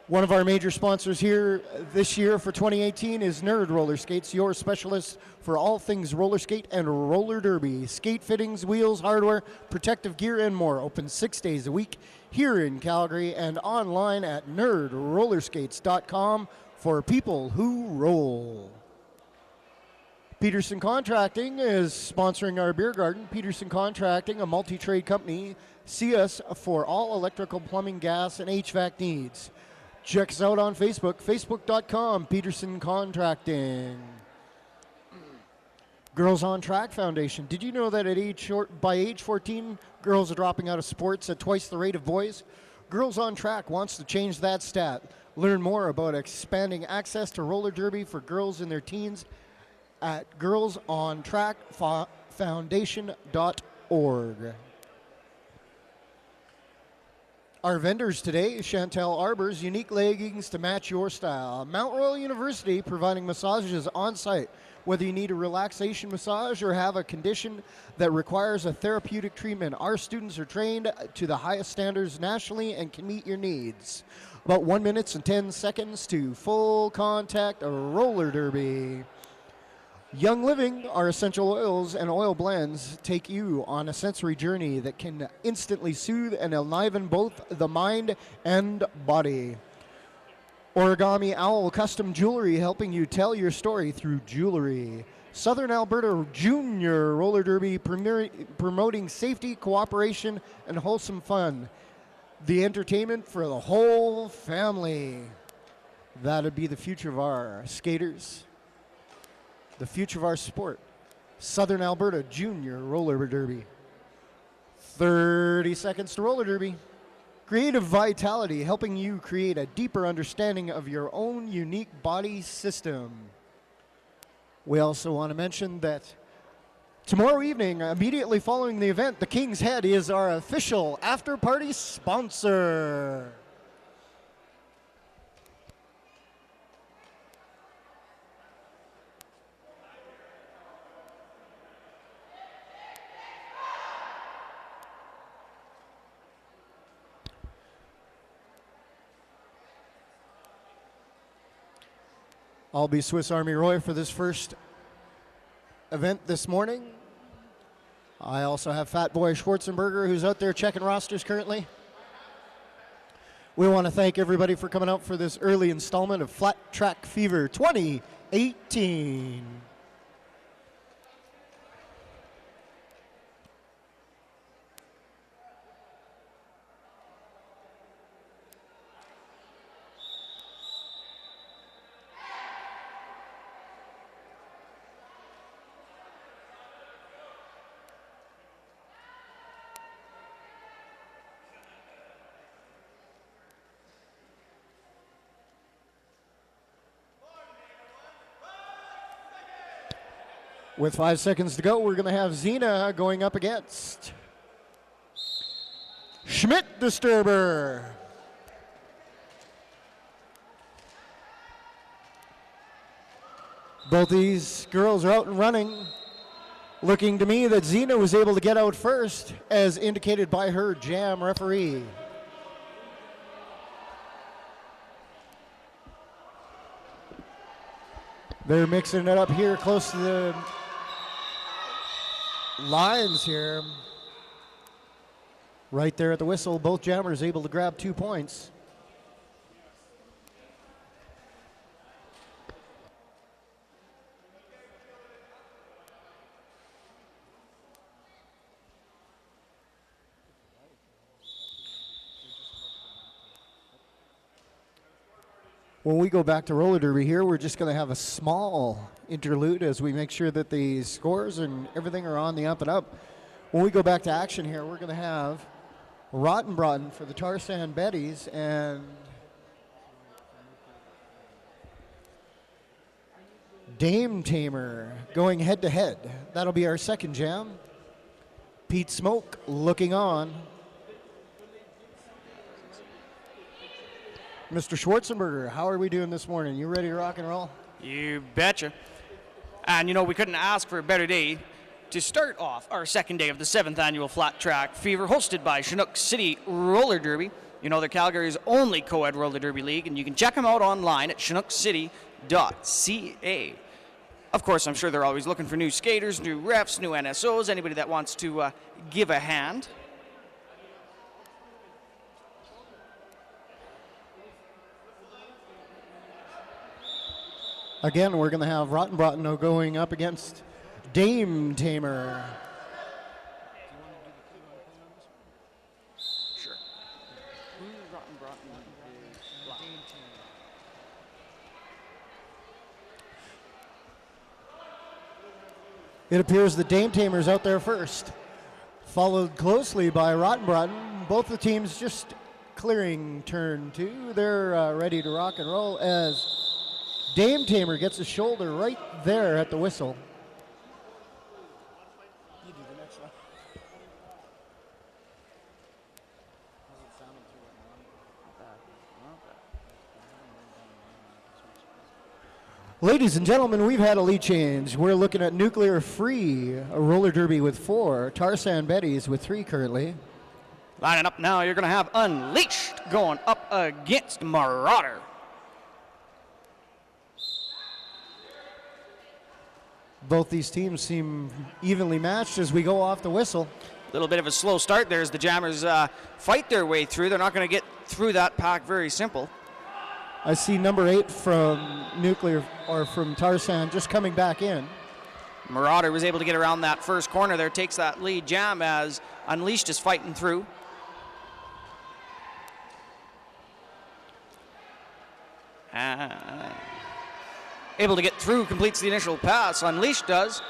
One of our major sponsors here this year for 2018 is Nerd Roller Skates, your specialist for all things roller skate and roller derby. Skate fittings, wheels, hardware, protective gear, and more. Open 6 days a week here in Calgary and online at nerdrollerskates.com for people who roll. Peterson Contracting is sponsoring our beer garden. Peterson Contracting, a multi-trade company. See us for all electrical, plumbing, gas, and HVAC needs. Check us out on Facebook, facebook.com, Peterson Contracting. Girls on Track Foundation. Did you know that by age 14, girls are dropping out of sports at twice the rate of boys? Girls on Track wants to change that stat. Learn more about expanding access to roller derby for girls in their teens at girlsontrackfoundation.org. Our vendors today, Chantel Arbor's unique leggings to match your style. Mount Royal University providing massages on site. Whether you need a relaxation massage or have a condition that requires a therapeutic treatment, our students are trained to the highest standards nationally and can meet your needs. About 1 minute and 10 seconds to full contact roller derby. Young Living, our essential oils and oil blends take you on a sensory journey that can instantly soothe and enliven both the mind and body. Origami Owl Custom Jewelry, helping you tell your story through jewelry. Southern Alberta Junior Roller Derby, promoting safety, cooperation, and wholesome fun. The entertainment for the whole family. That'd be the future of our skaters. The future of our sport. Southern Alberta Junior Roller Derby. 30 seconds to roller derby. Creative Vitality, helping you create a deeper understanding of your own unique body system. We also want to mention that tomorrow evening, immediately following the event, the King's Head is our official after-party sponsor. I'll be Swiss Army Roy for this first event this morning. I also have Fat Boy Schwarzenberger, who's out there checking rosters currently. We want to thank everybody for coming out for this early installment of Flat Track Fever 2018. With 5 seconds to go, we're going to have Zena going up against Schmidt Disturber. Both these girls are out and running. Looking to me that Zena was able to get out first, as indicated by her jam referee. They're mixing it up here close to the lines here. Right there at the whistle, both jammers able to grab 2 points. When we go back to roller derby here, we're just going to have a small interlude as we make sure that the scores and everything are on the up and up. When we go back to action here, we're going to have Rottenbrotten for the Tarzan Betties and Dame Tamer going head to head. That'll be our second jam. Pete Smoke looking on. Mr. Schwarzenberger, how are we doing this morning? You ready to rock and roll? You betcha. And you know, we couldn't ask for a better day to start off our second day of the 7th annual Flat Track Fever, hosted by Chinook City Roller Derby. You know, they're Calgary's only co-ed roller derby league, and you can check them out online at chinookcity.ca. Of course, I'm sure they're always looking for new skaters, new refs, new NSOs, anybody that wants to give a hand. Again, we're going to have Rottenbrotten going up against Dame Tamer. Sure. It appears that Dame Tamer's out there first, followed closely by Rottenbrotten. Both the teams just clearing turn 2. They're ready to rock and roll as Dame Tamer gets a shoulder right there at the whistle. You do the next one. Ladies and gentlemen, we've had a lead change. We're looking at Nuclear Free, a roller derby with 4, Tarzan Betties with 3 currently. Lining up now, you're going to have Unleashed going up against Marauder. Both these teams seem evenly matched as we go off the whistle. A little bit of a slow start there as the Jammers fight their way through. They're not going to get through that pack very simple. I see number 8 from Nuclear, or from Tarzan, just coming back in. Marauder was able to get around that first corner there, takes that lead jam as Unleashed is fighting through. Able to get through, completes the initial pass. Unleashed does.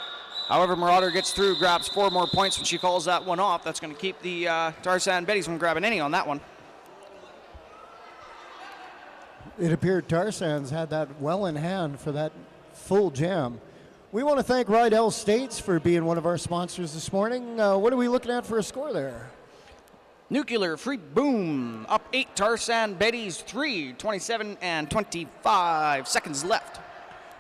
However, Marauder gets through, grabs 4 more points when she calls that one off. That's going to keep the Tarzan Betties from grabbing any on that one. It appeared Tarzan's had that well in hand for that full jam. We want to thank Rydell States for being one of our sponsors this morning. What are we looking at for a score there? Nuclear Free Boom up 8, Tarzan Betties 3, 27 and 25 seconds left.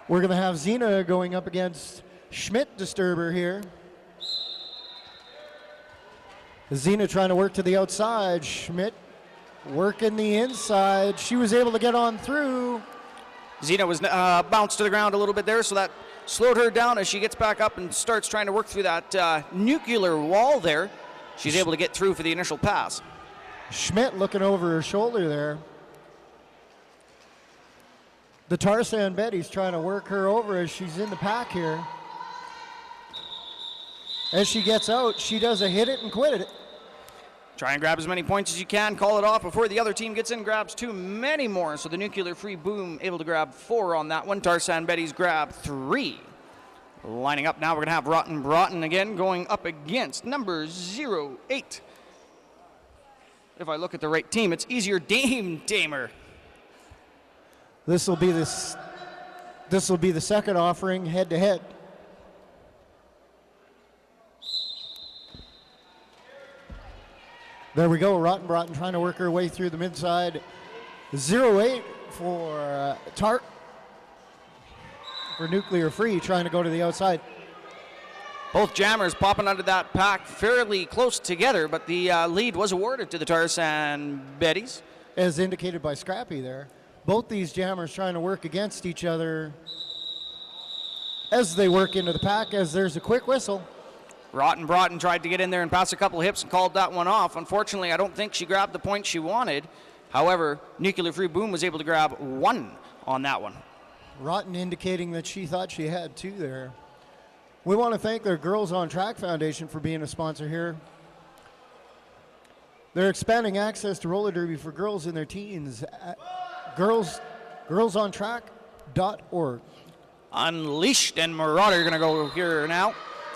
We're going to have Xena going up against Schmidt Disturber here. Xena trying to work to the outside. Schmidt working the inside. She was able to get on through. Xena was bounced to the ground a little bit there, so that slowed her down as she gets back up and starts trying to work through that nuclear wall there. She's able to get through for the initial pass. Schmidt looking over her shoulder there. The Tarzan Betty's trying to work her over as she's in the pack here. As she gets out, she does a hit it and quit it. Try and grab as many points as you can, call it off before the other team gets in, grabs 2 many more. So the Nuclear Free Boom able to grab 4 on that one. Tarzan Betty's grab 3. Lining up now, we're going to have Rottenbrotten again going up against number 08. If I look at the right team, it's easier Dame Tamer. This will be the second offering head to head. There we go, Rottenbrotten trying to work her way through the midside. 08 for for Nuclear Free, trying to go to the outside. Both jammers popping under that pack fairly close together, but the lead was awarded to the Tarzan Betties. As indicated by Scrappy there. Both these jammers trying to work against each other as they work into the pack, as there's a quick whistle. Rottenbrotten tried to get in there and pass a couple hips and called that one off. Unfortunately, I don't think she grabbed the point she wanted. However, Nuclear Free Boom was able to grab 1 on that one. Rotten indicating that she thought she had 2 there. We want to thank their Girls on Track Foundation for being a sponsor here. They're expanding access to roller derby for girls in their teens at girlsontrack.org. Unleashed and Marauder are going to go here now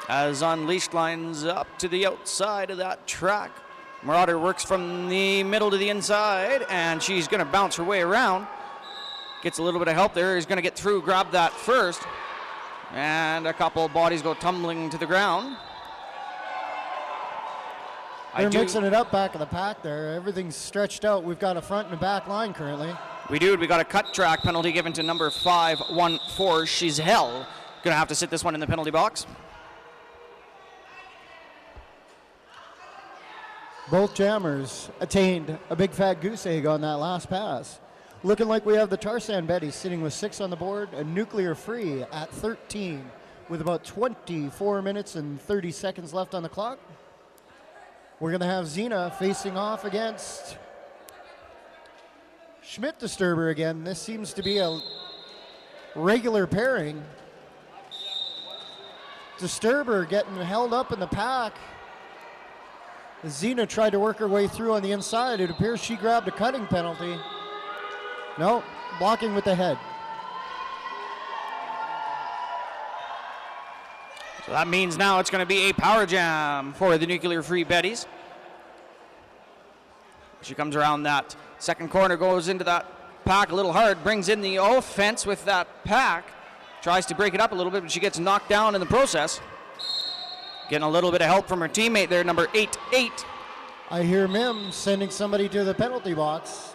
as Unleashed lines up to the outside of that track. Marauder works from the middle to the inside, and she's going to bounce her way around. Gets a little bit of help there. He's going to get through, grab that first. And a couple of bodies go tumbling to the ground. They're mixing it up back of the pack there. Everything's stretched out. We've got a front and a back line currently. We do. We got a cut track penalty given to number 514. She's hell. Going to have to sit this one in the penalty box. Both jammers attained a big fat goose egg on that last pass. Looking like we have the Tarzan Betty sitting with 6 on the board and Nuclear Free at 13 with about 24 minutes and 30 seconds left on the clock. We're going to have Xena facing off against Schmidt Disturber again. This seems to be a regular pairing. Disturber getting held up in the pack. Xena tried to work her way through on the inside. It appears she grabbed a cutting penalty. No, blocking with the head. So that means now it's going to be a power jam for the Nuclear Free Betties. She comes around that second corner, goes into that pack a little hard, brings in the offense with that pack, tries to break it up a little bit, but she gets knocked down in the process. Getting a little bit of help from her teammate there, number 8-8. I hear Mim sending somebody to the penalty box.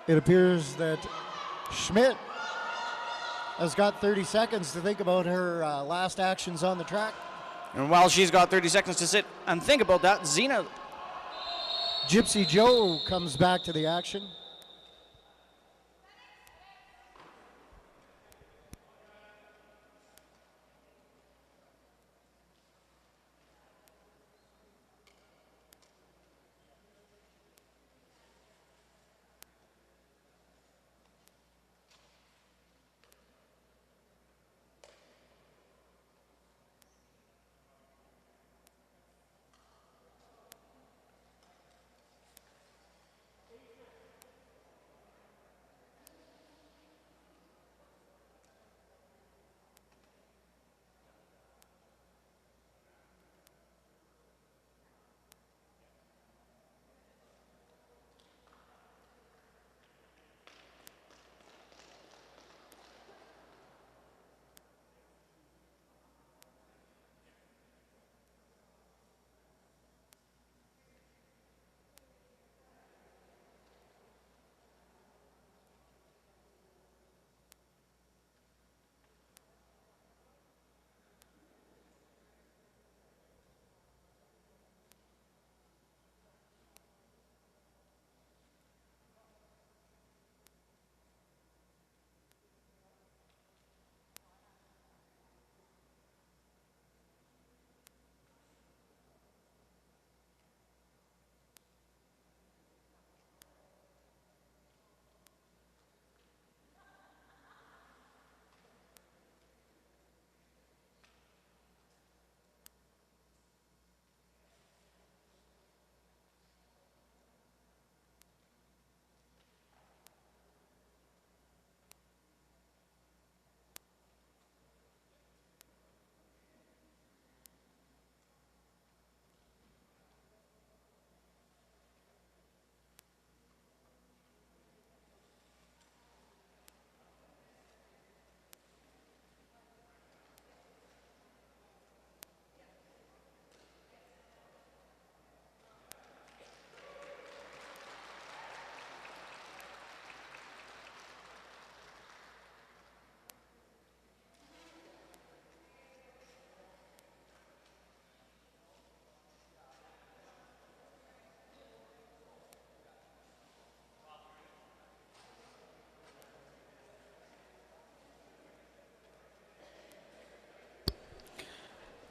It appears that Schmidt has got 30 seconds to think about her last actions on the track. And while she's got 30 seconds to sit and think about that, Xena. Gypsy Joe comes back to the action.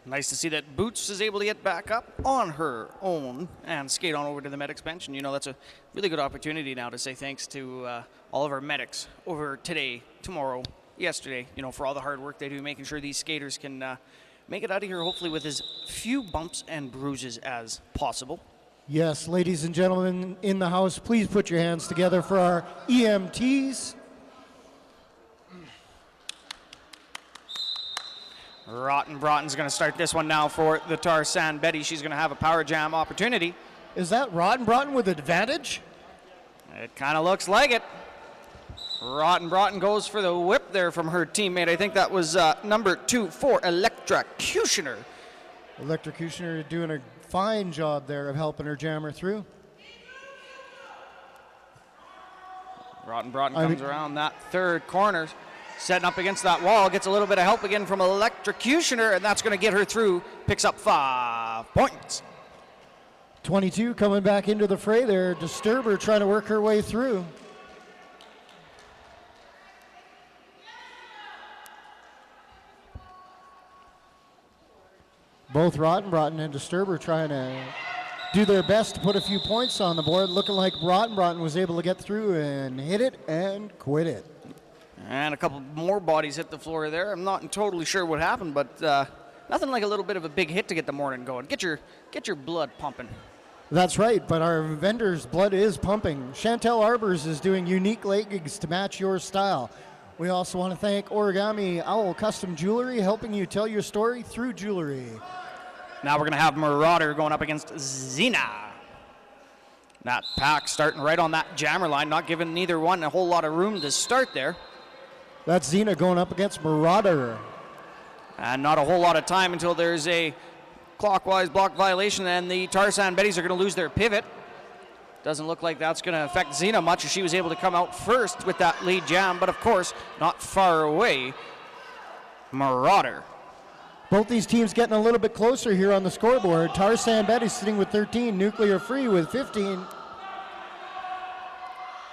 Nice to see that Boots is able to get back up on her own and skate on over to the medics bench. And, you know, that's a really good opportunity now to say thanks to all of our medics over today, tomorrow, yesterday, you know, for all the hard work they do, making sure these skaters can make it out of here, hopefully with as few bumps and bruises as possible. Yes, ladies and gentlemen in the house, please put your hands together for our EMTs. Rotten Broughton's going to start this one now for the Tarzan Betty. She's going to have a power jam opportunity. Is that Rotten Broughton with advantage? It kind of looks like it. Rotten Broughton goes for the whip there from her teammate. I think that was number 2 for Electrocutioner. Electrocutioner doing a fine job there of helping her jammer through. Rotten Broughton comes around that third corner. Setting up against that wall, gets a little bit of help again from Electrocutioner, and that's going to get her through. Picks up 5 points. 22 coming back into the fray there. Disturber trying to work her way through. Both Rottenbrotten and Disturber trying to do their best to put a few points on the board. Looking like Rottenbrotten was able to get through and hit it and quit it. And a couple more bodies hit the floor there. I'm not totally sure what happened, but nothing like a little bit of a big hit to get the morning going. Get your blood pumping. That's right, but our vendor's blood is pumping. Chantel Arbors is doing unique leggings to match your style. We also want to thank Origami Owl Custom Jewelry, helping you tell your story through jewelry. Now we're going to have Marauder going up against Xena. That pack starting right on that jammer line, not giving neither one a whole lot of room to start there. That's Xena going up against Marauder. And not a whole lot of time until there's a clockwise block violation, and the Tarzan Betties are going to lose their pivot. Doesn't look like that's going to affect Xena much, as she was able to come out first with that lead jam, but of course, not far away. Marauder. Both these teams getting a little bit closer here on the scoreboard. Tarzan Betties sitting with 13, Nuclear Free with 15.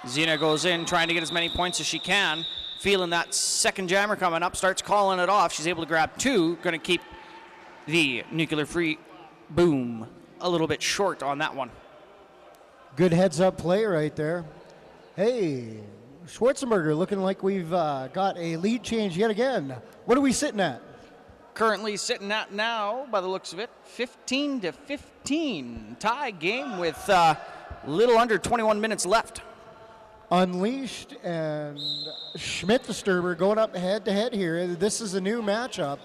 Xena goes in trying to get as many points as she can. Feeling that second jammer coming up, starts calling it off. She's able to grab 2, going to keep the Nuclear Free Boom a little bit short on that one. Good heads-up play right there. Hey, Schwarzenberger looking like we've got a lead change yet again. What are we sitting at? Currently sitting at now, by the looks of it, 15-15. Tie game with little under 21 minutes left. Unleashed and Schmidt Disturber going up head-to-head here. This is a new matchup.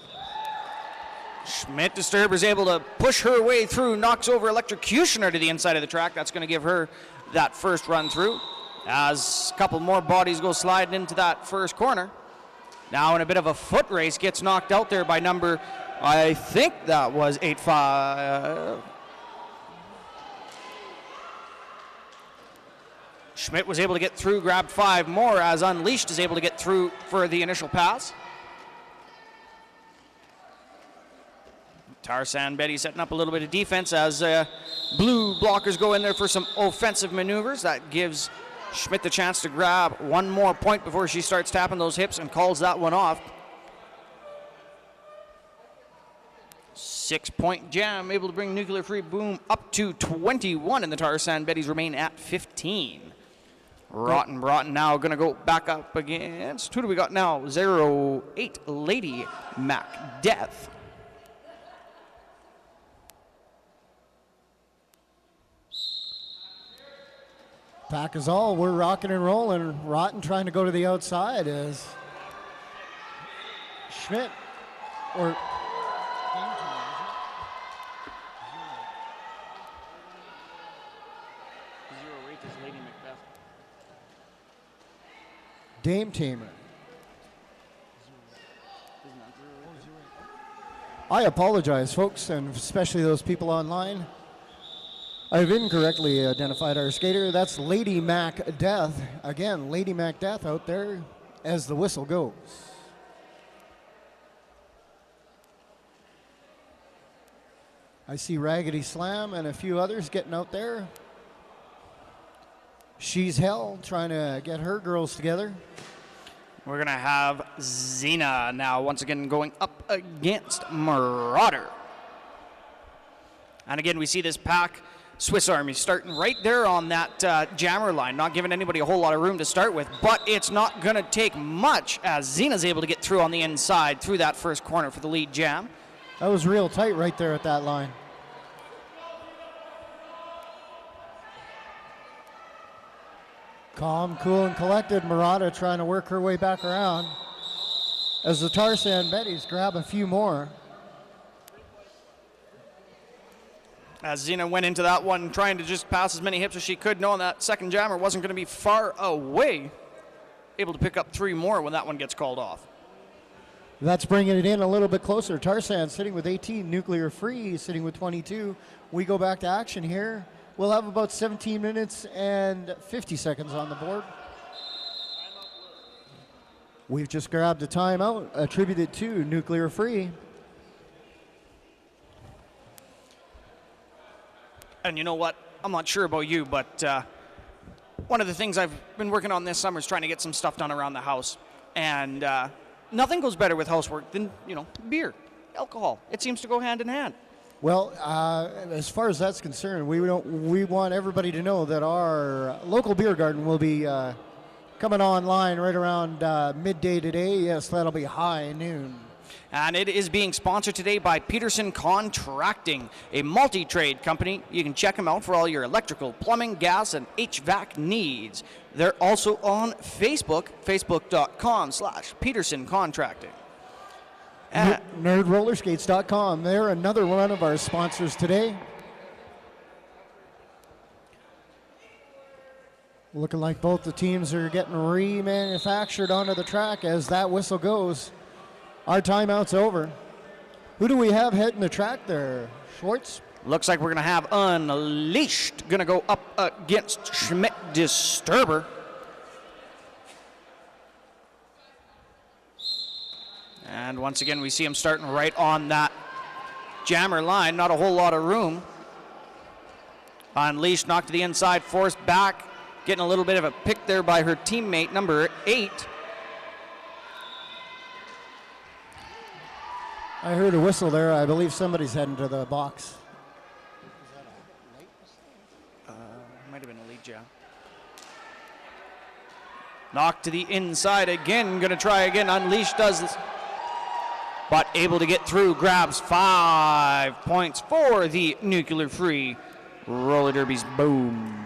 Schmidt Disturber is able to push her way through, knocks over Electrocutioner to the inside of the track. That's going to give her that first run through. As a couple more bodies go sliding into that first corner. Now in a bit of a foot race, gets knocked out there by number, I think that was 8-5. Schmidt was able to get through, grab 5 more, as Unleashed is able to get through for the initial pass. Tarzan Betty setting up a little bit of defense as blue blockers go in there for some offensive maneuvers. That gives Schmidt the chance to grab 1 more point before she starts tapping those hips and calls that one off. 6-point jam, able to bring Nuclear Free Boom up to 21, and the Tarzan Betties remain at 15. Rottenbrotten now going to go back up against, who do we got now? 08 Lady Mac Death. Pack is all. We're rocking and rolling. Rotten trying to go to the outside as Schmidt or Dame Tamer. I apologize, folks, and especially those people online. I've incorrectly identified our skater. That's Lady Mac Death. Again, Lady Mac Death out there as the whistle goes. I see Raggedy Slam and a few others getting out there. She's Hell trying to get her girls together. We're going to have Xena now once again going up against Marauder. And again, we see this pack. Swiss Army starting right there on that jammer line, not giving anybody a whole lot of room to start with, but it's not going to take much as Xena's able to get through on the inside through that first corner for the lead jam. That was real tight right there at that line. Calm, cool, and collected. Murata trying to work her way back around as the Tarzan Betties grab a few more. As Xena went into that one trying to just pass as many hips as she could, knowing that second jammer wasn't going to be far away. Able to pick up 3 more when that one gets called off. That's bringing it in a little bit closer. Tarzan sitting with 18, Nuclear Free sitting with 22. We go back to action here. We'll have about 17 minutes and 50 seconds on the board. We've just grabbed a timeout attributed to Nuclear Free. And you know what? I'm not sure about you, but one of the things I've been working on this summer is trying to get some stuff done around the house. And nothing goes better with housework than, beer, alcohol. It seems to go hand in hand. Well, as far as that's concerned, we want everybody to know that our local beer garden will be coming online right around midday today. Yes, that'll be high noon. And it is being sponsored today by Peterson Contracting, a multi-trade company. You can check them out for all your electrical, plumbing, gas, and HVAC needs. They're also on Facebook, facebook.com/Peterson Contracting. NerdRollerskates.com. They're another one of our sponsors today. Looking like both the teams are getting remanufactured onto the track as that whistle goes. Our timeout's over. Who do we have heading the track there, Schwartz? Looks like we're going to have Unleashed going to go up against Schmidt Disturber. And once again, we see him starting right on that jammer line. Not a whole lot of room. Unleashed knocked to the inside, forced back. Getting a little bit of a pick there by her teammate, number 8. I heard a whistle there. I believe somebody's heading to the box. Might have been a lead jam. Knocked to the inside again. Going to try again. Unleashed does this. But able to get through. Grabs 5 points for the Nuclear Free Roller Derbies. Boom.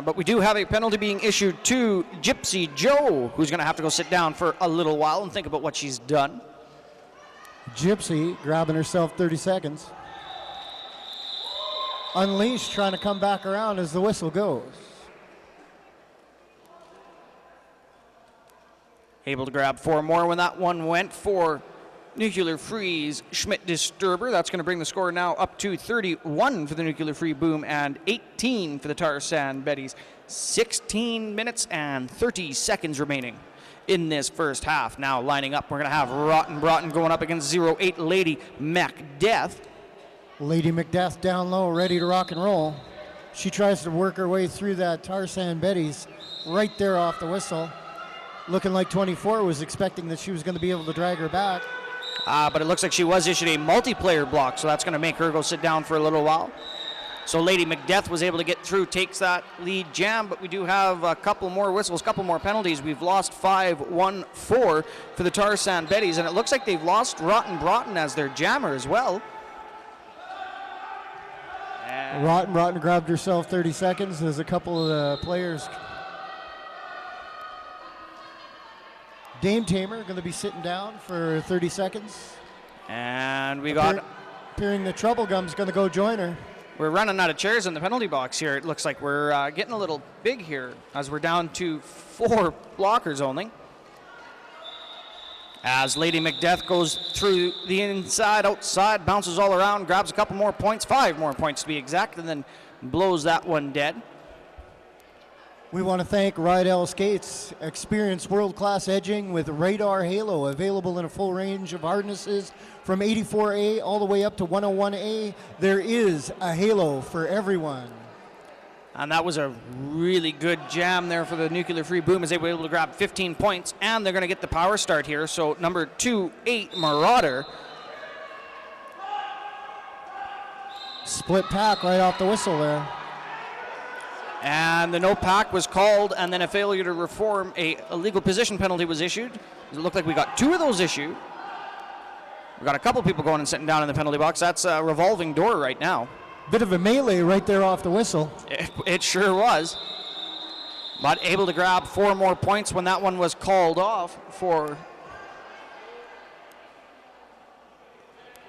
But we do have a penalty being issued to Gypsy Joe, who's going to have to go sit down for a little while and think about what she's done. Gypsy grabbing herself 30 seconds. Unleashed trying to come back around as the whistle goes. Able to grab 4 more when that one went for Nuclear Free's Schmidt Disturber. That's going to bring the score now up to 31 for the Nuclear Free Boom and 18 for the Tar Sand Betties. 16 minutes and 30 seconds remaining in this first half. Now lining up, we're going to have Rotten Broughton going up against 08 Lady Macdeath. Lady Macdeath down low, ready to rock and roll. She tries to work her way through that Tar Sand Betties right there off the whistle. Looking like 24 was expecting that she was going to be able to drag her back. But it looks like she was issued a multiplayer block, so that's going to make her go sit down for a little while. So Lady Macdeath was able to get through, takes that lead jam, but we do have a couple more whistles, couple more penalties. We've lost 5-1-4 for the Tar Sand Betties, and it looks like they've lost Rotten Broughton as their jammer as well. Rotten grabbed herself 30 seconds as a couple of the players. Dame Tamer going to be sitting down for 30 seconds. And we got... Appearing the Trouble Gum's going to go join her. We're running out of chairs in the penalty box here. It looks like we're getting a little big here as we're down to 4 blockers only. As Lady Macdeath goes through the inside, outside, bounces all around, grabs a couple more points, 5 more points to be exact, and then blows that one dead. We want to thank Rydell Skates. Experience world-class edging with Radar Halo, available in a full range of harnesses from 84A all the way up to 101A. There is a Halo for everyone. And that was a really good jam there for the Nuclear Free Boom as they were able to grab 15 points, and they're going to get the power start here. So number 2-8 Marauder. Split pack right off the whistle there. And the no pack was called, and then a failure to reform a illegal position penalty was issued. It looked like we got 2 of those issued. We got a couple people going and sitting down in the penalty box. That's a revolving door right now. Bit of a melee right there off the whistle. It sure was. But able to grab 4 more points when that one was called off for...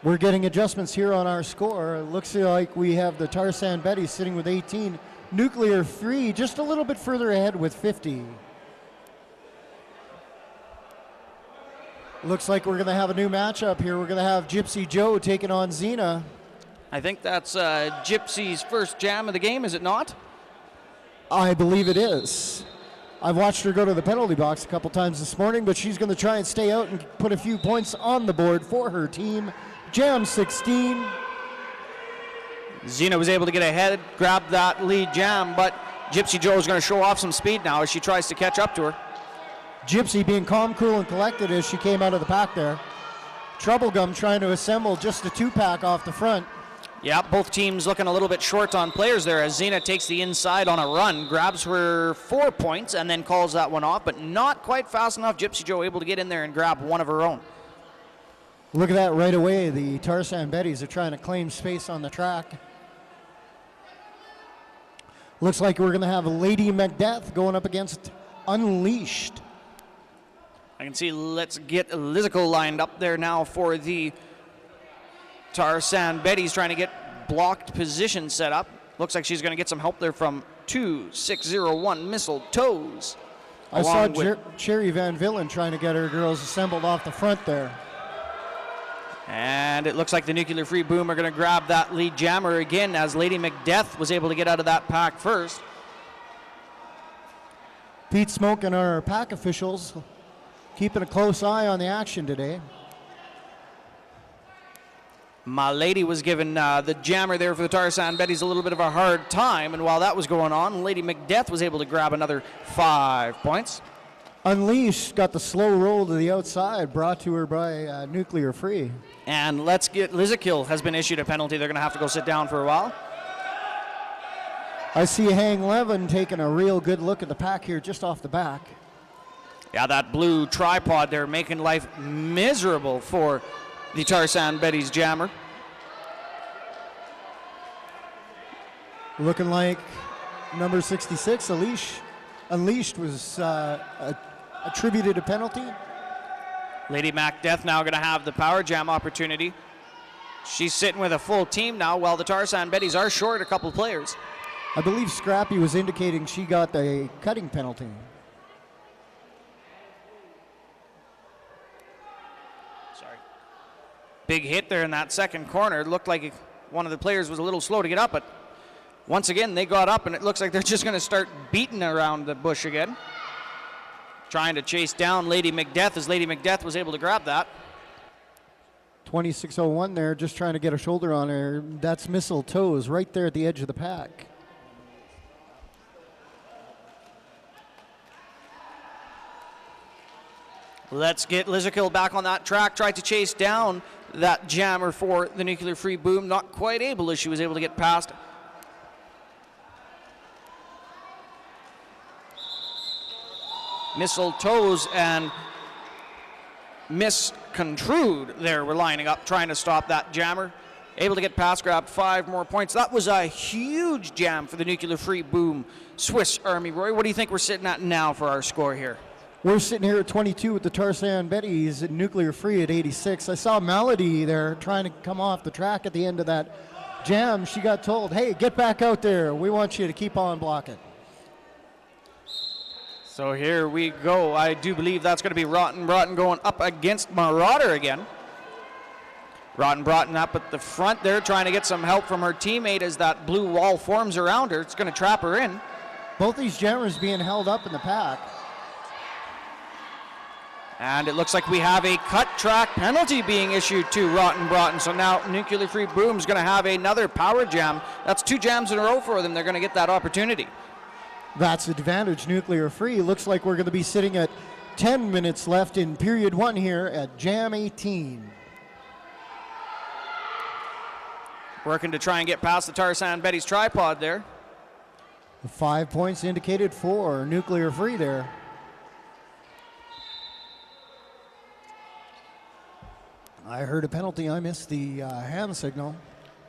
We're getting adjustments here on our score. It looks like we have the Tar Sand Betty sitting with 18. Nuclear Free just a little bit further ahead with 50. Looks like we're going to have a new matchup here. We're going to have Gypsy Joe taking on Xena. I think that's Gypsy's first jam of the game, is it not? I believe it is. I've watched her go to the penalty box a couple times this morning, but she's going to try and stay out and put a few points on the board for her team. Jam 16. Zena was able to get ahead, grab that lead jam, but Gypsy Joe is going to show off some speed now as she tries to catch up to her. Gypsy being calm, cool, and collected as she came out of the pack there. Troublegum trying to assemble just a two-pack off the front. Yeah, both teams looking a little bit short on players there as Zena takes the inside on a run, grabs her 4 points, and then calls that one off, but not quite fast enough. Gypsy Joe able to get in there and grab one of her own. Look at that right away. The Tarzan Betties are trying to claim space on the track. Looks like we're going to have Lady Macbeth going up against Unleashed. I can see Let's Get Lizical lined up there now for the Tarzan Betty's, trying to get blocked position set up. Looks like she's going to get some help there from 2601 Missile Toes. I saw Cherry Van Villen trying to get her girls assembled off the front there. And it looks like the Nuclear Free Boom are going to grab that lead jammer again as Lady Macbeth was able to get out of that pack first. Pete Smoke and our pack officials keeping a close eye on the action today. My Lady was given the jammer there for the Tarzan Betty's a little bit of a hard time, and while that was going on, Lady Macbeth was able to grab another 5 points. Unleashed got the slow roll to the outside, brought to her by Nuclear Free. And Let's Get Lizikill has been issued a penalty. They're going to have to go sit down for a while. I see Hang Levin taking a real good look at the pack here just off the back. Yeah, that blue tripod there making life miserable for the Tarzan Betty's jammer. Looking like number 66, Unleashed was attributed a penalty. Lady Macbeth now going to have the power jam opportunity. She's sitting with a full team now, while the Tarzan Betty's are short a couple players. I believe Scrappy was indicating she got a cutting penalty. Sorry. Big hit there in that second corner. It looked like one of the players was a little slow to get up, but once again they got up, and it looks like they're just going to start beating around the bush again. Trying to chase down Lady Macbeth as Lady Macbeth was able to grab that. 2601 there, just trying to get a shoulder on her. That's Missile Toes right there at the edge of the pack. Let's Get Lizikill back on that track. Tried to chase down that jammer for the Nuclear Free Boom. Not quite able as she was able to get past. Missile Toes and Miss Contrude there were lining up trying to stop that jammer. Able to get past, grab 5 more points. That was a huge jam for the Nuclear Free Boom Swiss Army. Roy, what do you think we're sitting at now for our score here? We're sitting here at 22 with the Tarzan Betty's at Nuclear Free at 86. I saw Melody there trying to come off the track at the end of that jam. She got told, hey, get back out there. We want you to keep on blocking. So here we go. I do believe that's going to be Rotten Broughton going up against Marauder again. Rotten Broughton up at the front there, trying to get some help from her teammate as that blue wall forms around her. It's going to trap her in. Both these jammers being held up in the pack. And it looks like we have a cut track penalty being issued to Rotten Broughton. So now Nuclear Free Boom's going to have another power jam. That's 2 jams in a row for them. They're going to get that opportunity. That's advantage Nuclear Free. Looks like we're going to be sitting at 10 minutes left in period 1 here at Jam 18. Working to try and get past the Tarzan Betty's tripod there. 5 points indicated for Nuclear Free there. I heard a penalty. I missed the hand signal.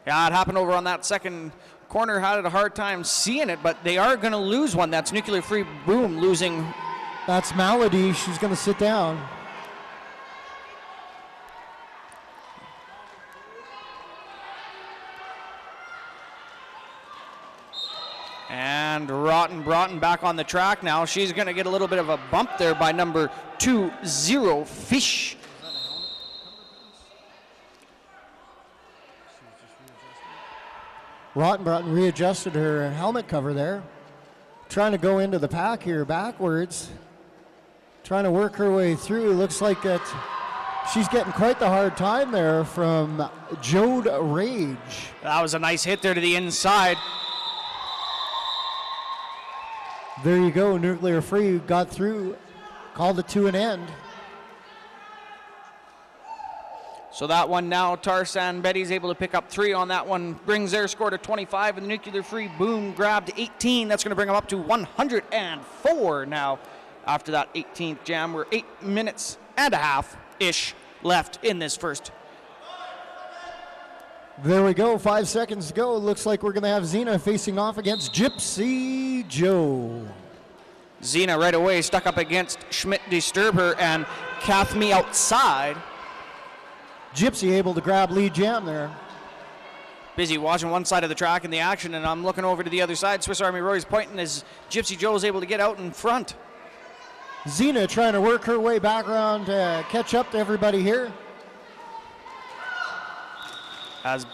Yeah, it happened over on that second corner. Had a hard time seeing it, but they are going to lose one. That's Nuclear Free Boom losing. That's Melody. She's going to sit down. And Rotten Broughton back on the track now. She's going to get a little bit of a bump there by number 20 Fish. Rottenbrotten readjusted her helmet cover there. Trying to go into the pack here backwards. Trying to work her way through. Looks like that she's getting quite the hard time there from Jode Rage. That was a nice hit there to the inside. There you go, Nuclear Free got through, called it to an end. So that one now, Tarzan Betty's able to pick up 3 on that one, brings their score to 25, and the Nuclear Free Boom grabbed 18. That's going to bring them up to 104 now. After that 18th jam, we're 8 minutes and a half-ish left in this first. There we go, 5 seconds to go. Looks like we're going to have Xena facing off against Gypsy Joe. Xena right away stuck up against Schmidt Disturber and Kath Me outside. Gypsy able to grab lead jam there. Busy watching one side of the track in the action, and I'm looking over to the other side. Swiss Army Roy's pointing as Gypsy Joe is able to get out in front. Xena trying to work her way back around to catch up to everybody here. As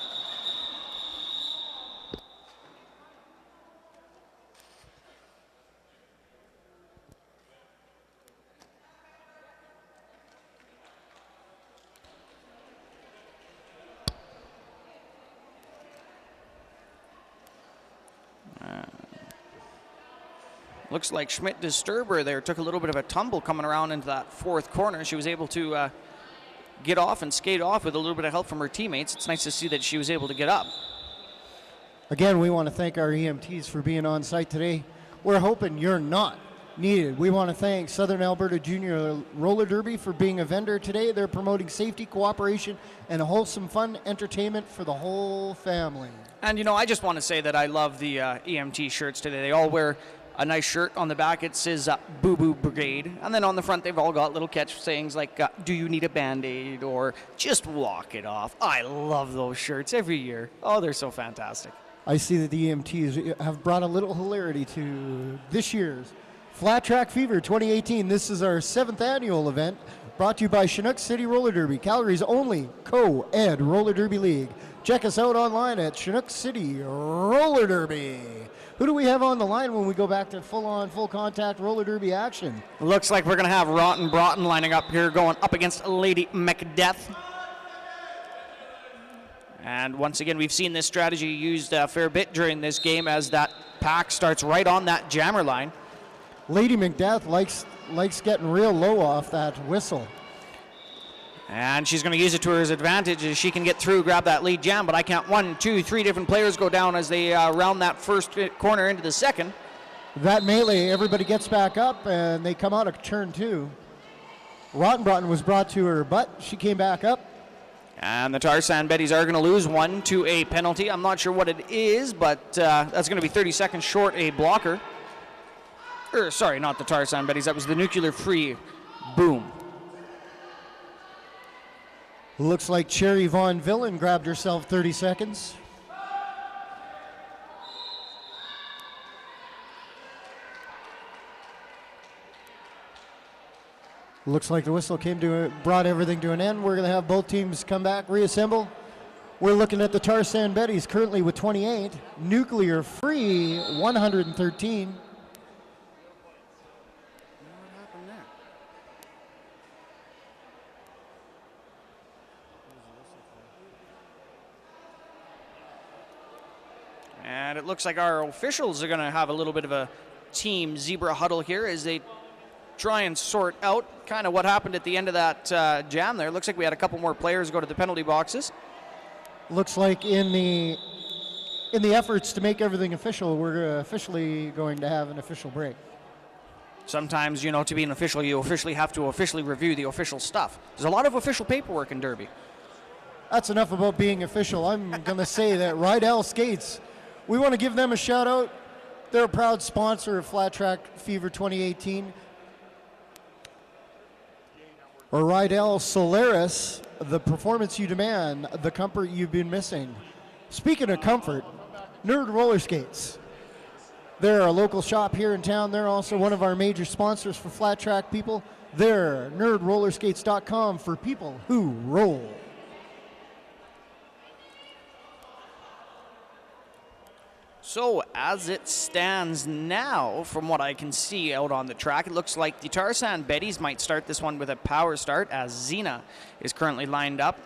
looks like Schmidt Disturber there took a little bit of a tumble coming around into that 4th corner. She was able to get off and skate off with a little bit of help from her teammates. It's nice to see that she was able to get up. Again, we want to thank our EMTs for being on site today. We're hoping you're not needed. We want to thank Southern Alberta Junior Roller Derby for being a vendor today. They're promoting safety, cooperation, and wholesome fun entertainment for the whole family. And, you know, I just want to say that I love the EMT shirts today. They all wear a nice shirt. On the back it says Boo Boo Brigade, and then on the front they've all got little catch sayings like do you need a band-aid or just walk it off. I love those shirts every year. Oh, they're so fantastic. I see that the EMTs have brought a little hilarity to this year's Flat Track Fever 2018. This is our 7th annual event brought to you by Chinook City Roller Derby, Calgary's only co-ed roller derby league. Check us out online at Chinook City Roller Derby. Who do we have on the line when we go back to full-on, full-contact roller derby action? Looks like we're going to have Rotten Broughton lining up here, going up against Lady Macbeth. And once again, we've seen this strategy used a fair bit during this game as that pack starts right on that jammer line. Lady Macbeth likes getting real low off that whistle. And she's going to use it to her advantage as she can get through, grab that lead jam. But I count 1, 2, 3 different players go down as they round that first corner into the second. That melee, everybody gets back up and they come out of turn 2. Rottenbrotten was brought to her butt. She came back up. And the Tarzan Betties are going to lose 1 to a penalty. I'm not sure what it is, but that's going to be 30 seconds short a blocker. Sorry, not the Tarzan Betties. That was the Nuclear Free Boom. Looks like Cherry Von Villen grabbed herself 30 seconds. Looks like the whistle brought everything to an end. We're going to have both teams come back, reassemble. We're looking at the Tarzan Betties currently with 28. Nuclear Free 113. And it looks like our officials are going to have a little bit of a team zebra huddle here as they try and sort out kind of what happened at the end of that jam there. Looks like we had a couple more players go to the penalty boxes. Looks like in the efforts to make everything official, we're officially going to have an official break. Sometimes, you know, to be an official, you officially have to officially review the official stuff. There's a lot of official paperwork in Derby. That's enough about being official. I'm going to say that Rydell Skates, we want to give them a shout out. They're a proud sponsor of Flat Track Fever 2018. Or Rydell Solaris, the performance you demand, the comfort you've been missing. Speaking of comfort, Nerd Roller Skates. They're a local shop here in town. They're also one of our major sponsors for Flat Track people. They're nerdrollerskates.com for people who roll. So as it stands now, from what I can see out on the track, it looks like the Tarzan Betties might start this one with a power start, as Xena is currently lined up.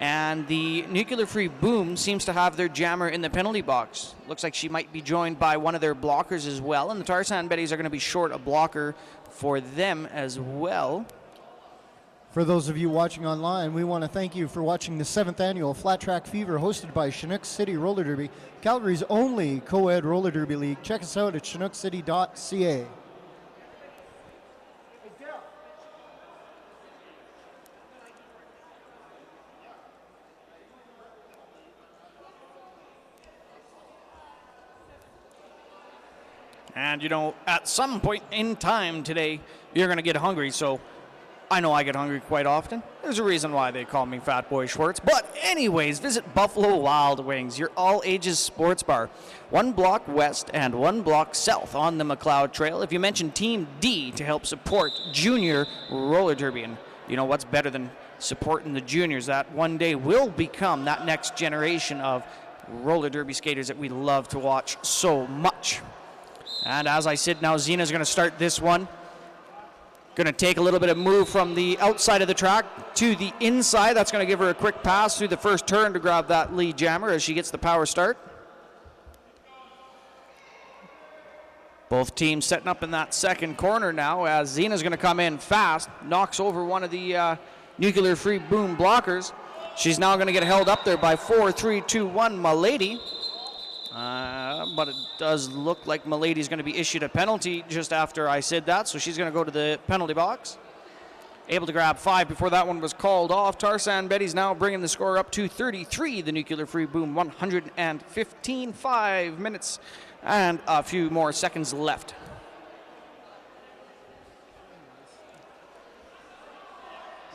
And the Nuclear Free Boom seems to have their jammer in the penalty box. Looks like she might be joined by one of their blockers as well. And the Tarzan Betties are going to be short a blocker for them as well. For those of you watching online, we want to thank you for watching the 7th annual Flat Track Fever hosted by Chinook City Roller Derby, Calgary's only co-ed roller derby league. Check us out at chinookcity.ca. And, you know, at some point in time today, you're going to get hungry. So I know I get hungry quite often. There's a reason why they call me Fat Boy Schwartz. But anyways, visit Buffalo Wild Wings, your all-ages sports bar. 1 block west and 1 block south on the McLeod Trail. If you mention Team D to help support junior roller derby, and you know what's better than supporting the juniors that one day will become that next generation of roller derby skaters that we love to watch so much. And as I said, now Xena's going to start this one. Going to take a little bit of move from the outside of the track to the inside. That's going to give her a quick pass through the first turn to grab that lead jammer as she gets the power start. Both teams setting up in that second corner now as Xena's going to come in fast, knocks over one of the Nuclear Free Boom blockers. She's now going to get held up there by 4, 3, 2, 1 Milady. But it does look like Milady's going to be issued a penalty just after I said that, so she's going to go to the penalty box. Able to grab 5 before that one was called off. Tarzan Betty's now bringing the score up to 33. The Nuclear Free Boom 115, 5 minutes and a few more seconds left.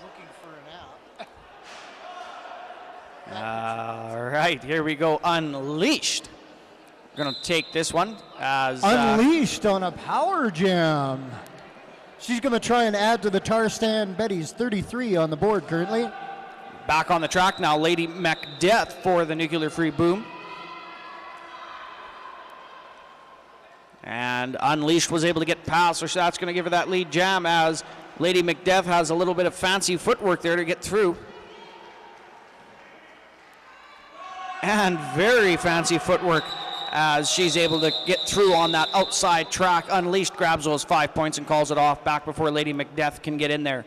Looking for an out. All right, here we go. Unleashed. Going to take this one as Unleashed on a power jam. She's going to try and add to the Tarzan Betty's 33 on the board currently. Back on the track now, Lady Macbeth for the Nuclear Free Boom. And Unleashed was able to get past, so that's going to give her that lead jam as Lady Macbeth has a little bit of fancy footwork there to get through. And very fancy footwork as she's able to get through on that outside track. Unleashed grabs those 5 points and calls it off back before Lady Macbeth can get in there.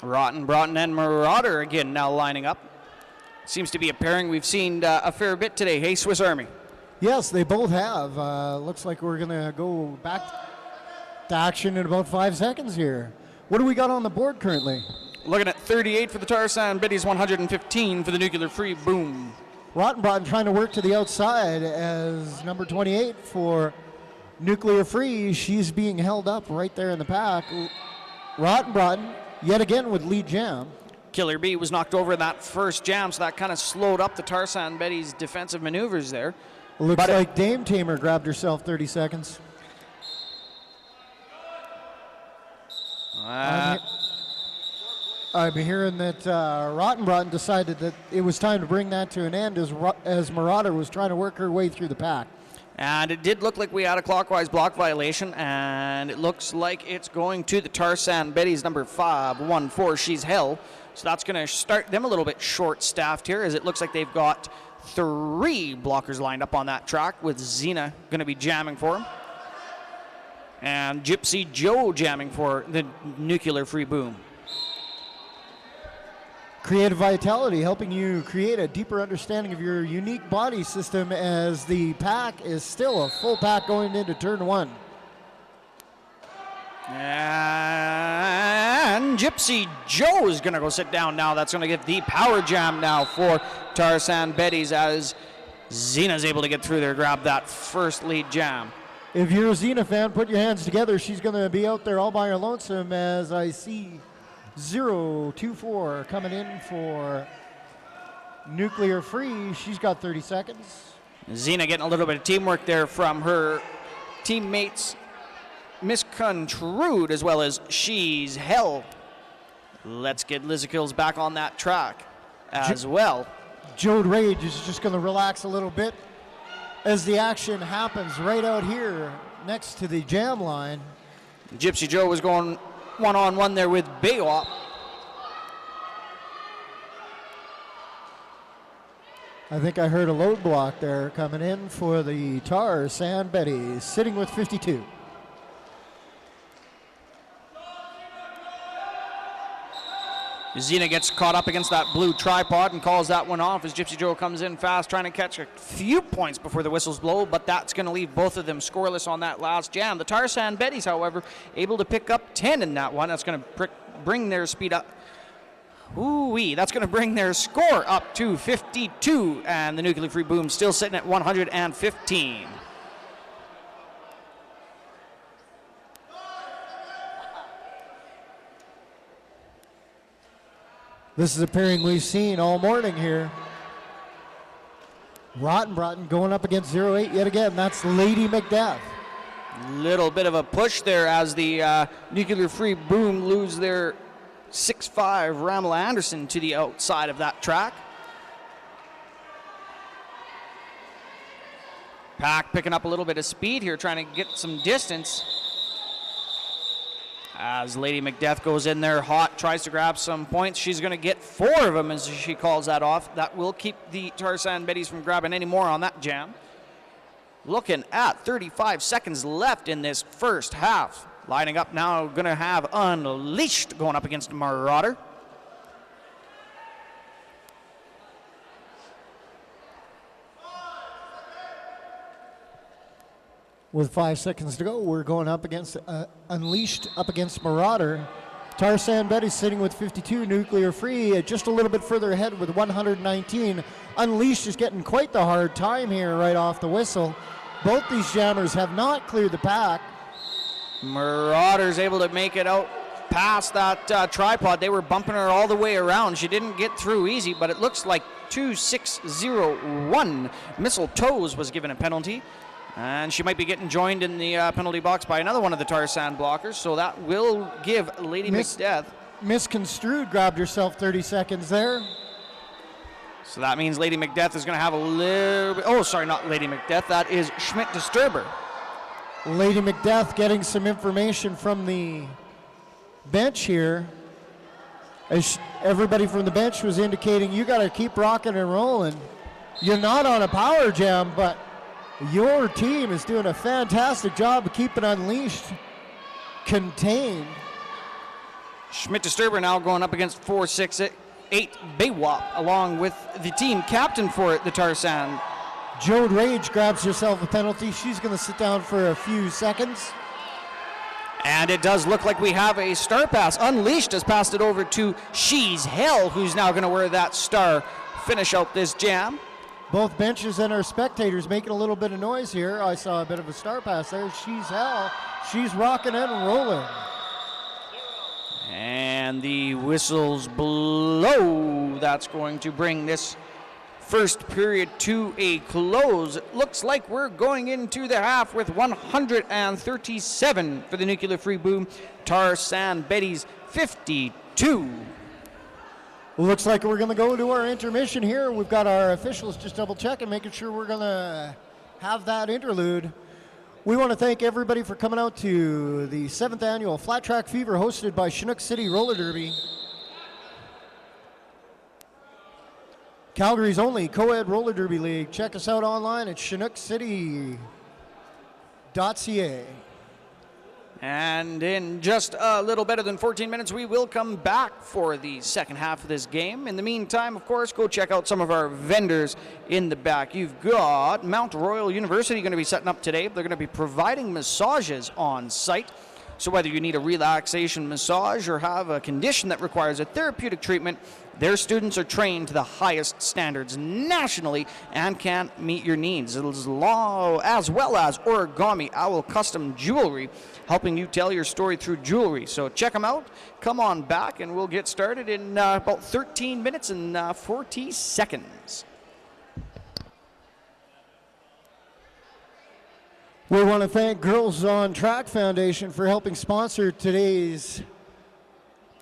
Rotten, Broughton, and Marauder again now lining up. Seems to be a pairing we've seen a fair bit today. Hey, Swiss Army. Yes, they both have. Looks like we're going to go back to action in about 5 seconds here. What do we got on the board currently? Looking at 38 for the Tarzan Betty's, 115 for the Nuclear Free Boom. Rottenbrotten trying to work to the outside as number 28 for Nuclear Free. She's being held up right there in the pack. Rottenbrotten yet again with lead jam. Killer Bee was knocked over in that first jam, so that kind of slowed up the Tarzan Betty's defensive maneuvers there. Looks like Dame Tamer grabbed herself 30 seconds. I'm hearing that Rottenbrotten decided that it was time to bring that to an end as Marauder was trying to work her way through the pack. And it did look like we had a clockwise block violation, and it looks like it's going to the Tarzan Betty's number 514. She's Hell. So that's going to start them a little bit short-staffed here, as it looks like they've got 3 blockers lined up on that track, with Xena going to be jamming for them. And Gypsy Joe jamming for the Nuclear Free Boom. Creative Vitality helping you create a deeper understanding of your unique body system as the pack is still a full pack going into turn 1. And Gypsy Joe is going to go sit down now. That's going to get the power jam now for Tarzan Betty's as Xena's able to get through there, grab that first lead jam. If you're a Xena fan, put your hands together. She's going to be out there all by her lonesome as I see 024 coming in for Nuclear Free. She's got 30 seconds. Xena getting a little bit of teamwork there from her teammates, Miss Contrude, as well as She's Hell. Let's get Lizakills back on that track as well. Jode Rage is just going to relax a little bit as the action happens right out here next to the jam line. Gypsy Joe was going one-on-one there with Baywop. I think I heard a load block there coming in for the Tarzan Betty, sitting with 52. Zena gets caught up against that blue tripod and calls that one off as Gypsy Joe comes in fast, trying to catch a few points before the whistles blow, but that's going to leave both of them scoreless on that last jam. The Tarzan Betties, however, able to pick up 10 in that one. That's going to bring their speed up. Ooh-wee, that's going to bring their score up to 52, and the Nuclear Free Boom still sitting at 115. This is a pairing we've seen all morning here. Rottenbrotten going up against 08 yet again. That's Lady Macbeth. Little bit of a push there as the Nuclear Free Boom lose their 6'5" Ramla Anderson to the outside of that track. Pack picking up a little bit of speed here, trying to get some distance. As Lady Macbeth goes in there hot, tries to grab some points. She's going to get 4 of them as she calls that off. That will keep the Tarzan Betties from grabbing any more on that jam. Looking at 35 seconds left in this first half. Lining up now, going to have Unleashed going up against Marauder. With 5 seconds to go, we're going up against Unleashed up against Marauder. Tarzan Betty sitting with 52, Nuclear Free just a little bit further ahead with 119. Unleashed is getting quite the hard time here right off the whistle. Both these jammers have not cleared the pack. Marauder's able to make it out past that tripod. They were bumping her all the way around. She didn't get through easy, but it looks like 2601. Missile Toes was given a penalty. And she might be getting joined in the penalty box by another one of the Tarzan blockers, so that will give Lady Macbeth. Misconstrued grabbed herself 30 seconds there. So that means Lady Macbeth is going to have a little bit. Oh, sorry, not Lady Macbeth. That is Schmidt Disturber. Lady Macbeth getting some information from the bench here. As everybody from the bench was indicating, you got to keep rocking and rolling. You're not on a power jam, but your team is doing a fantastic job of keeping Unleashed contained. Schmidt Disturber now going up against 4-6-8 Baywop, along with the team captain for it, the Tarzan. Jode Rage grabs herself a penalty. She's going to sit down for a few seconds. And it does look like we have a star pass. Unleashed has passed it over to She's Hell, who's now going to wear that star, finish out this jam. Both benches and our spectators making a little bit of noise here. I saw a bit of a star pass there. She's Hell. She's rocking and rolling. And the whistles blow. That's going to bring this first period to a close. It looks like we're going into the half with 137 for the Nuclear Free Boom. Tarzan Betties 52. Looks like we're going to go to our intermission here. We've got our officials just double checking, making sure we're going to have that interlude. We want to thank everybody for coming out to the 7th annual Flat Track Fever hosted by Chinook City Roller Derby. Calgary's only co-ed roller derby league. Check us out online at chinookcity.ca. And in just a little better than 14 minutes, we will come back for the second half of this game. In the meantime, of course, go check out some of our vendors in the back. You've got Mount Royal University going to be setting up today. They're going to be providing massages on site. So whether you need a relaxation massage or have a condition that requires a therapeutic treatment, their students are trained to the highest standards nationally and can meet your needs, as well as Origami Owl Custom Jewelry, helping you tell your story through jewelry. So check them out. Come on back, and we'll get started in about 13 minutes and 40 seconds. We want to thank Girls on Track Foundation for helping sponsor today's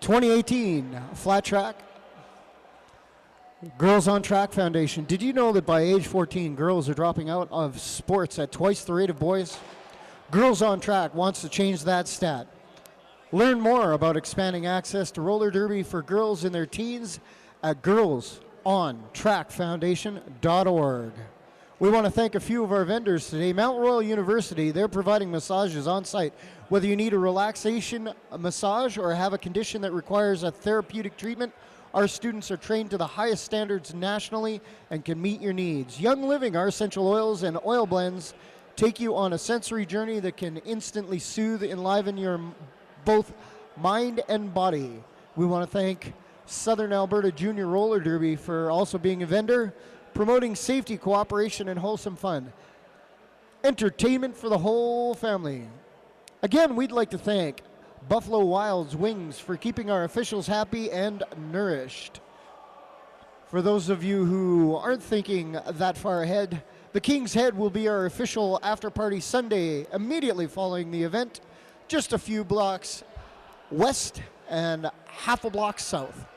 2018 flat track. Girls on Track Foundation. Did you know that by age 14, girls are dropping out of sports at twice the rate of boys? Girls on Track wants to change that stat. Learn more about expanding access to roller derby for girls in their teens at girlsontrackfoundation.org. We want to thank a few of our vendors today. Mount Royal University, they're providing massages on site. Whether you need a relaxation massage or have a condition that requires a therapeutic treatment, our students are trained to the highest standards nationally and can meet your needs. Young Living, our essential oils and oil blends take you on a sensory journey that can instantly soothe, enliven your both mind and body. We want to thank Southern Alberta Junior Roller Derby for also being a vendor, promoting safety, cooperation, and wholesome fun. Entertainment for the whole family. Again, we'd like to thank Buffalo Wild's Wings for keeping our officials happy and nourished. For those of you who aren't thinking that far ahead, the King's Head will be our official after-party Sunday immediately following the event, just a few blocks west and half a block south.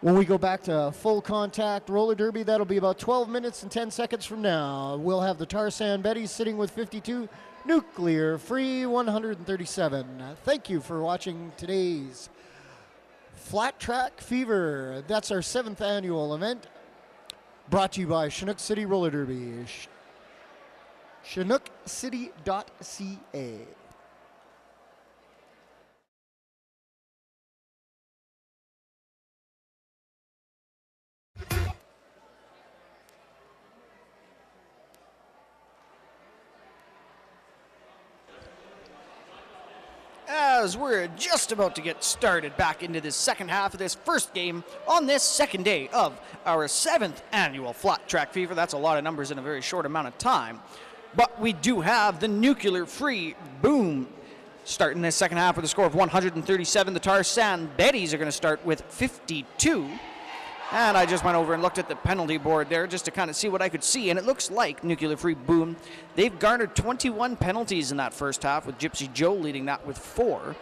When we go back to full contact roller derby, that'll be about 12 minutes and 10 seconds from now. We'll have the Tarzan Betty sitting with 52, nuclear free 137. Thank you for watching today's Flat Track Fever. That's our 7th annual event, brought to you by Chinook City Roller Derby. ChinookCity.ca. As we're just about to get started back into this second half of this first game on this second day of our 7th annual Flat Track Fever. That's a lot of numbers in a very short amount of time. But we do have the nuclear free boom starting this second half with a score of 137. The Tarzan Betties are going to start with 52. And I just went over and looked at the penalty board there just to kind of see what I could see. And it looks like Nuclear Free Boom, they've garnered 21 penalties in that first half, with Gypsy Joe leading that with 4.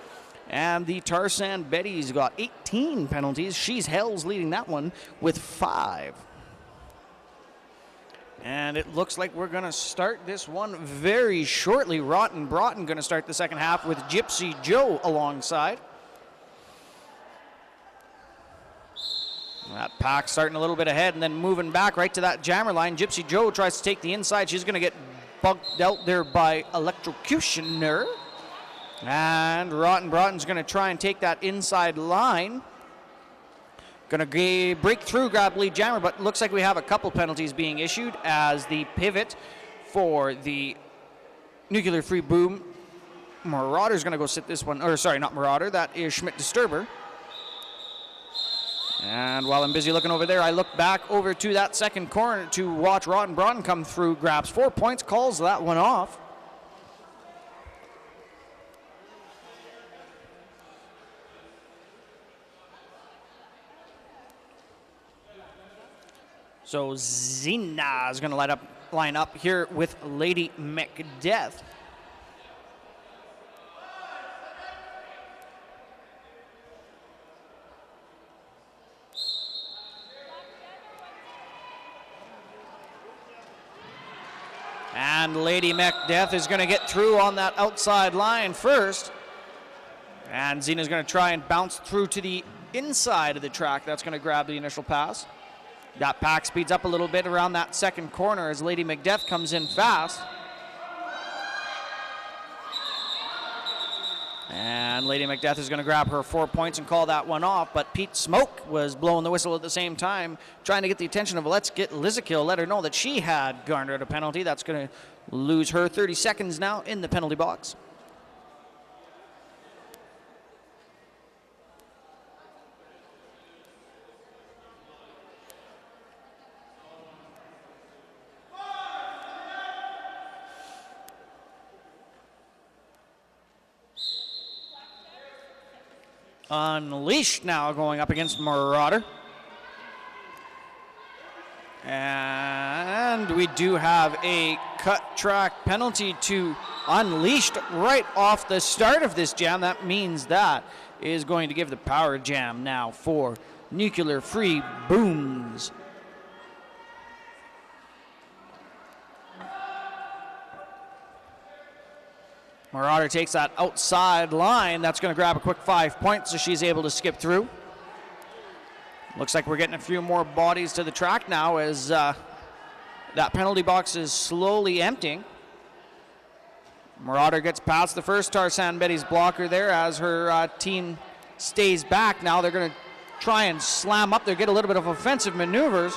And the Tarzan Betty's got 18 penalties. She's Hell's leading that one with 5. And it looks like we're going to start this one very shortly. Rotten Broughton going to start the second half with Gypsy Joe alongside. That pack starting a little bit ahead and then moving back right to that jammer line. Gypsy Joe tries to take the inside. She's going to get bugged out there by Electrocutioner. And Rotten Broughton's going to try and take that inside line. Going to break through, grab lead jammer, but looks like we have a couple penalties being issued as the pivot for the Nuclear Free Boom. Marauder's going to go sit this one, or sorry, not Marauder, that is Schmidt Disturber. And while I'm busy looking over there, I look back over to that second corner to watch Rotten Broughton come through, grabs 4 points, calls that one off. So Zina is going to line up here with Lady Macbeth. And Lady Macbeth is going to get through on that outside line first. And Zena's going to try and bounce through to the inside of the track. That's going to grab the initial pass. That pack speeds up a little bit around that second corner as Lady Macbeth comes in fast. And Lady Macbeth is going to grab her 4 points and call that one off. But Pete Smoke was blowing the whistle at the same time, trying to get the attention of Let's Get Lizakill, let her know that she had garnered a penalty. That's going to lose her 30 seconds now in the penalty box. Unleashed now going up against Marauder. And we do have a cut track penalty to Unleashed right off the start of this jam. That means that is going to give the power jam now for Nuclear Free Booms. Marauder takes that outside line. That's going to grab a quick 5 points, so she's able to skip through. Looks like we're getting a few more bodies to the track now as that penalty box is slowly emptying. Marauder gets past the first Tarzan Betty's blocker there as her team stays back. Now they're going to try and slam up there, get a little bit of offensive maneuvers.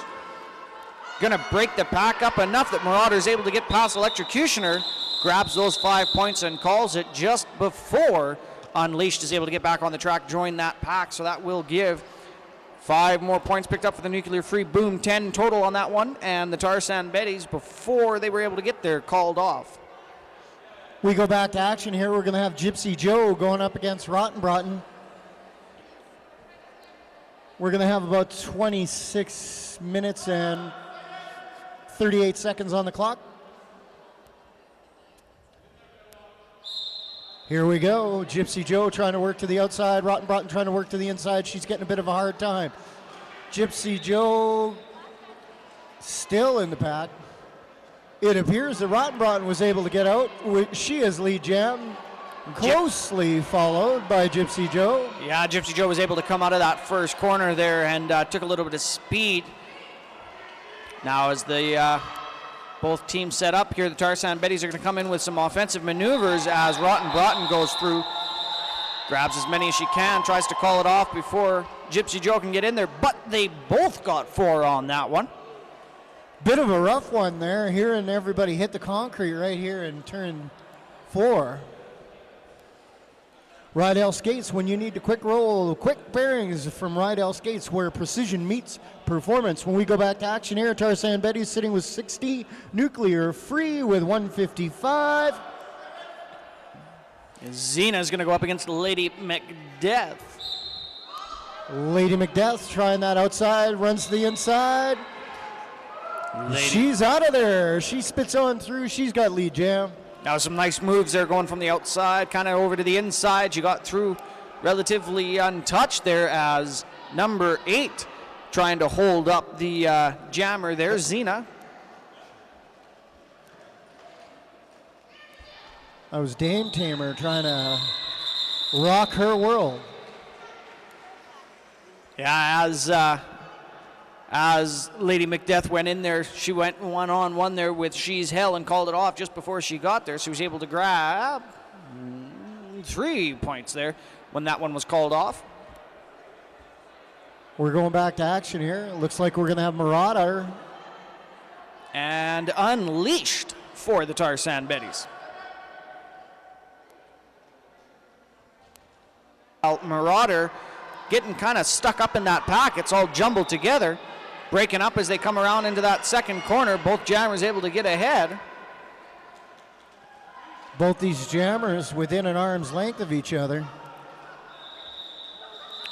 Going to break the pack up enough that Marauder is able to get past Electrocutioner, grabs those 5 points and calls it just before Unleashed is able to get back on the track, join that pack. So that will give 5 more points picked up for the Nuclear Free Boom, 10 total on that one. And the Tarzan Betties, before they were able to get there, called off. We go back to action here. We're going to have Gypsy Joe going up against Rottenbrotten. We're going to have about 26 minutes and 38 seconds on the clock. Here we go. Gypsy Joe trying to work to the outside. Rottenbrotten trying to work to the inside. She's getting a bit of a hard time. Gypsy Joe still in the pack. It appears that Rottenbrotten was able to get out. She is lead jam, closely followed by Gypsy Joe. Yeah, Gypsy Joe was able to come out of that first corner there and took a little bit of speed. Now as the both teams set up here, the Tarzan Betties are going to come in with some offensive maneuvers as Rottenbrotten goes through, grabs as many as she can, tries to call it off before Gypsy Joe can get in there, but they both got 4 on that one. Bit of a rough one there, hearing everybody hit the concrete right here in turn 4. Rydell Skates, when you need to quick roll, quick bearings from Rydell Skates, where precision meets performance. When we go back to action here, Tarzan Betty's sitting with 60, Nuclear Free with 155. Zena's going to go up against Lady Macbeth. Lady Macbeth trying that outside, runs to the inside. She's out of there. She spits on through. She's got lead jam. Now some nice moves there going from the outside, kind of over to the inside. She got through relatively untouched there as number 8 trying to hold up the jammer there, Zena. That was Dame Tamer trying to rock her world. Yeah, as Lady Macbeth went in there, she went one-on-one there with She's Hell and called it off just before she got there. She was able to grab 3 points there when that one was called off. We're going back to action here. It looks like we're going to have Marauder. And Unleashed for the Tarzan Betties. Marauder getting kind of stuck up in that pack. It's all jumbled together. Breaking up as they come around into that second corner. Both jammers able to get ahead. Both these jammers within an arm's length of each other.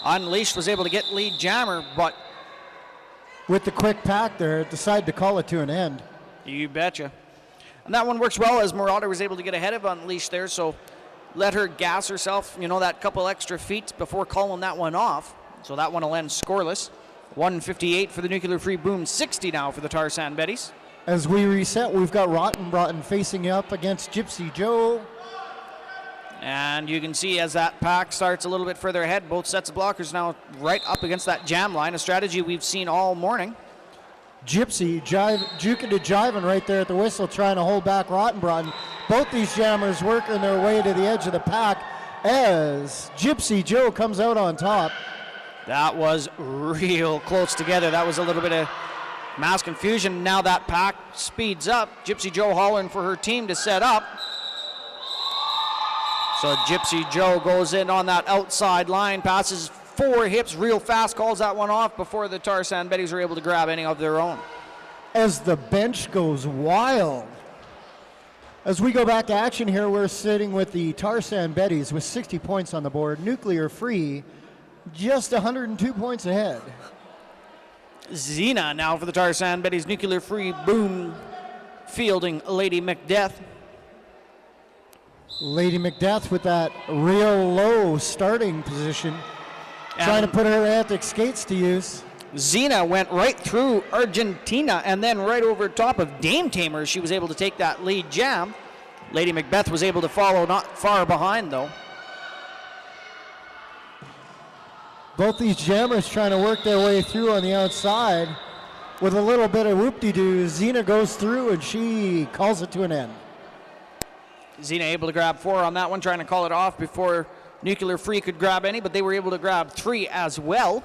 Unleashed was able to get lead jammer, but with the quick pack there, decided to call it to an end. You betcha. And that one works well as Marauder was able to get ahead of Unleashed there, so let her gas herself, that couple extra feet before calling that one off. So that one will end scoreless. 158 for the Nuclear Free Boom, 60 now for the Tarzan Betties. As we reset, we've got Rottenbrotten facing up against Gypsy Joe. And you can see as that pack starts a little bit further ahead, both sets of blockers now right up against that jam line, a strategy we've seen all morning. Gypsy juking to jiving right there at the whistle, trying to hold back Rottenbrotten. Both these jammers working their way to the edge of the pack as Gypsy Joe comes out on top. That was real close together. That was a little bit of mass confusion. Now that pack speeds up. Gypsy Joe hollering for her team to set up. So Gypsy Joe goes in on that outside line, passes 4 hips real fast, calls that one off before the Tarzan Betties were able to grab any of their own. As the bench goes wild. As we go back to action here, we're sitting with the Tarzan Betties with 60 points on the board. Nuclear Free just 102 points ahead. Xena now for the Tarzan Betty's Nuclear Free Boom, fielding Lady Macbeth. Lady Macbeth with that real low starting position, trying to put her antic skates to use. Xena went right through Argentina and then right over top of Dame Tamer. She was able to take that lead jam. Lady Macbeth was able to follow not far behind, though. Both these jammers trying to work their way through on the outside. With a little bit of whoop-de-doo, Xena goes through and she calls it to an end. Xena able to grab 4 on that one, trying to call it off before Nuclear Free could grab any, but they were able to grab 3 as well.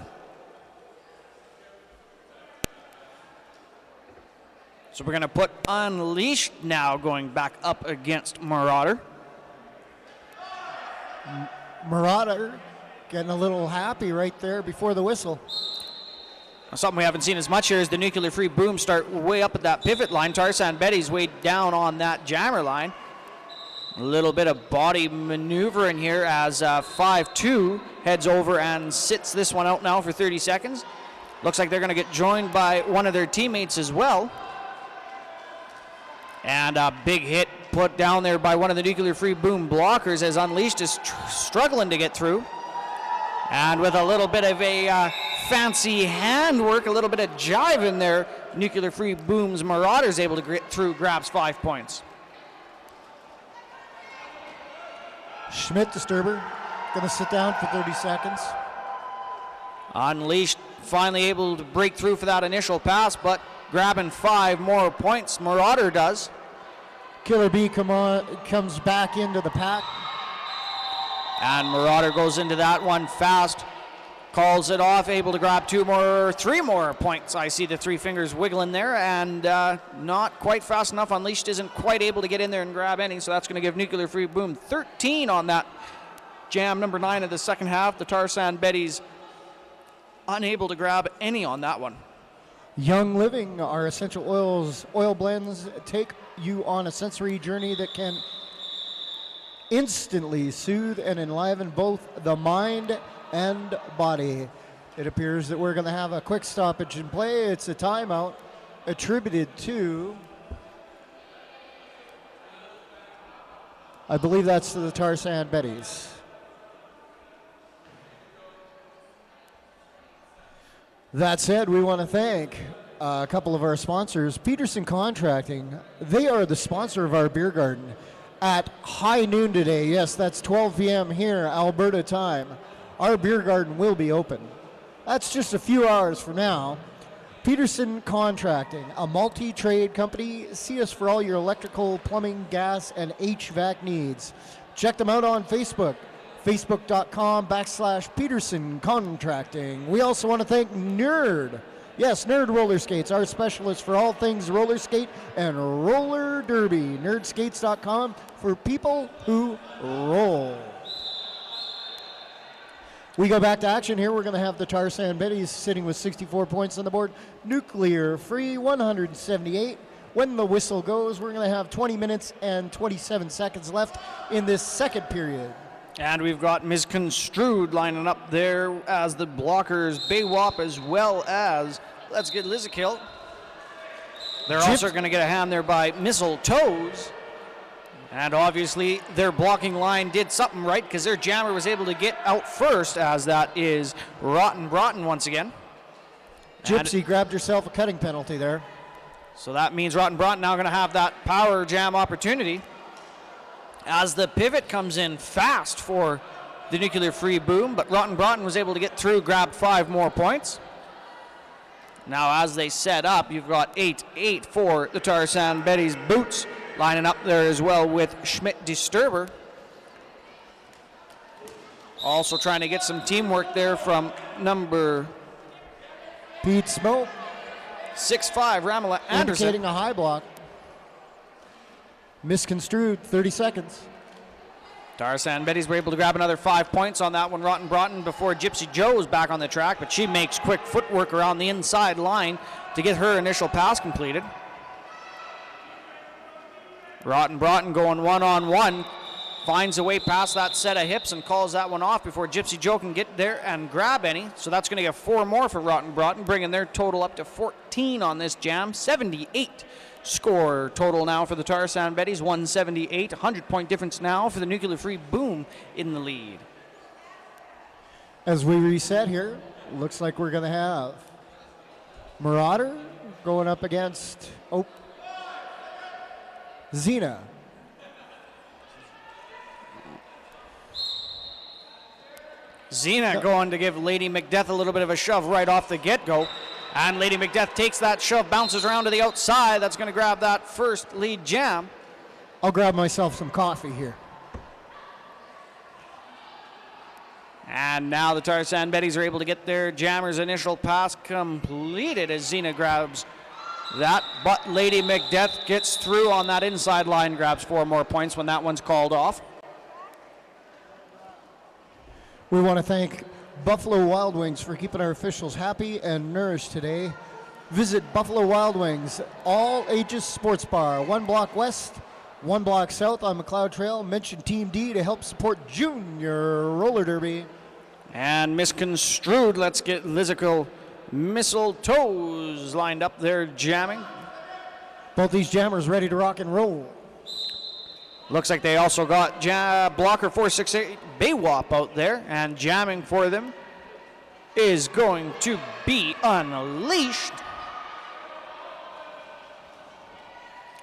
So we're going to put Unleashed now going back up against Marauder. Marauder getting a little happy right there before the whistle. Something we haven't seen as much here is the Nuclear Free Boom start way up at that pivot line. Tarzan Betty's way down on that jammer line. A little bit of body maneuvering here as 5-2 heads over and sits this one out now for 30 seconds. Looks like they're going to get joined by one of their teammates as well. And a big hit put down there by one of the Nuclear Free Boom blockers as Unleashed is struggling to get through. And with a little bit of a fancy handwork, a little bit of jive in there, Nuclear Free Boom's Marauder's able to get through, grabs 5 points. Schmidt Disturber going to sit down for 30 seconds. Unleashed finally able to break through for that initial pass, but grabbing 5 more points, Marauder does. Killer B comes back into the pack. And Marauder goes into that one fast, calls it off, able to grab 3 more points. I see the 3 fingers wiggling there, and not quite fast enough. Unleashed isn't quite able to get in there and grab any, so that's going to give Nuclear Free Boom 13 on that jam, number 9 of the second half. The Tarzan Betty's unable to grab any on that one. Young Living, our essential oil blends take you on a sensory journey that can instantly soothe and enliven both the mind and body. It appears that we're going to have a quick stoppage in play. It's a timeout attributed to, I believe that's to the Tarzan Betty's. That said, we want to thank a couple of our sponsors. Peterson Contracting, they are the sponsor of our beer garden at high noon today. Yes, that's 12 p.m. here, Alberta time. Our beer garden will be open. That's just a few hours from now. Peterson Contracting, a multi-trade company. See us for all your electrical, plumbing, gas, and HVAC needs. Check them out on Facebook. Facebook.com/Peterson Contracting. We also want to thank Nerd. Yes, Nerd Roller Skates, our specialist for all things roller skate and roller derby. Nerdskates.com for people who roll. We go back to action here. We're going to have the Tarzan Betty's sitting with 64 points on the board. Nuclear Free 178. When the whistle goes, we're going to have 20 minutes and 27 seconds left in this second period. And we've got Misconstrued lining up there as the blockers, Baywop as well as Let's Get Lizakill. They're also going to get a hand there by Missile Toes. And obviously their blocking line did something right because their jammer was able to get out first, as that is Rotten Broughton once again. Gypsy grabbed herself a cutting penalty there. So that means Rotten Broughton now going to have that power jam opportunity as the pivot comes in fast for the Nuclear Free Boom, but Rotten Broughton was able to get through, grab 5 more points. Now as they set up, you've got 8-8 for the Tarzan Betty's Boots lining up there as well with Schmidt Disturber. Also trying to get some teamwork there from number Pete Smoke. 6'5", Ramala Anderson. Indicating a high block. Misconstrued, 30 seconds. Tarzan Betty's were able to grab another 5 points on that one. Rotten Broughton before Gypsy Joe's back on the track, but she makes quick footwork around the inside line to get her initial pass completed. Rotten Broughton going one-on-one, finds a way past that set of hips and calls that one off before Gypsy Joe can get there and grab any. So that's going to get 4 more for Rotten Broughton, bringing their total up to 14 on this jam. 78 score total now for the Tarzan Betties, 178. 100-point difference now for the Nuclear Free Boom in the lead. As we reset here, looks like we're going to have Marauder going up against Xena. Xena going to give Lady Macbeth a little bit of a shove right off the get-go. And Lady Macbeth takes that shove, bounces around to the outside. That's going to grab that first lead jam. I'll grab myself some coffee here. And now the Tarzan Betties are able to get their jammer's initial pass completed as Xena grabs that. But Lady Macbeth gets through on that inside line, grabs 4 more points when that one's called off. We want to thank Buffalo Wild Wings for keeping our officials happy and nourished today. Visit Buffalo Wild Wings, all ages sports bar, 1 block west, 1 block south on McLeod Trail. Mention Team D to help support Junior Roller Derby. And misconstrued, let's get Lizical Mistletoes lined up there jamming. Both these jammers ready to rock and roll. Looks like they also got blocker 468 Baywop out there, and jamming for them is going to be Unleashed.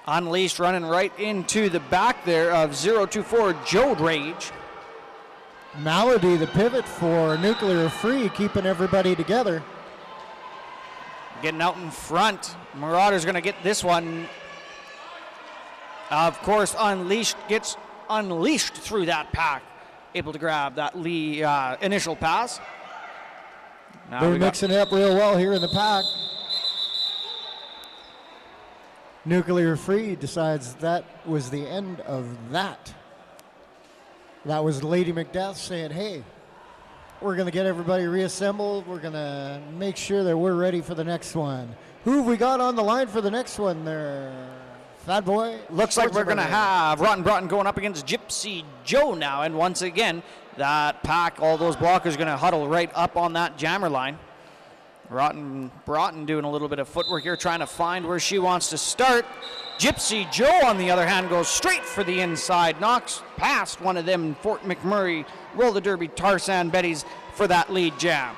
Unleashed running right into the back there of 024 Jode Rage. Malady, the pivot for Nuclear Free, keeping everybody together. Getting out in front. Marauder's going to get this one. Of course, Unleashed gets unleashed through that pack. Able to grab that initial pass. Now they're mixing it up real well here in the pack. Nuclear Free decides that was the end of that. That was Lady Macbeth saying, hey, we're going to get everybody reassembled. We're going to make sure that we're ready for the next one. Who have we got on the line for the next one there? Fat Boy? Looks like we're going to have Rotten Broughton going up against Gypsy Joe now. And once again, that pack, all those blockers going to huddle right up on that jammer line. Rotten Broughton doing a little bit of footwork here, trying to find where she wants to start. Gypsy Joe, on the other hand, goes straight for the inside, knocks past one of them Fort McMurray Roller Derby Tarzan Betties for that lead jam.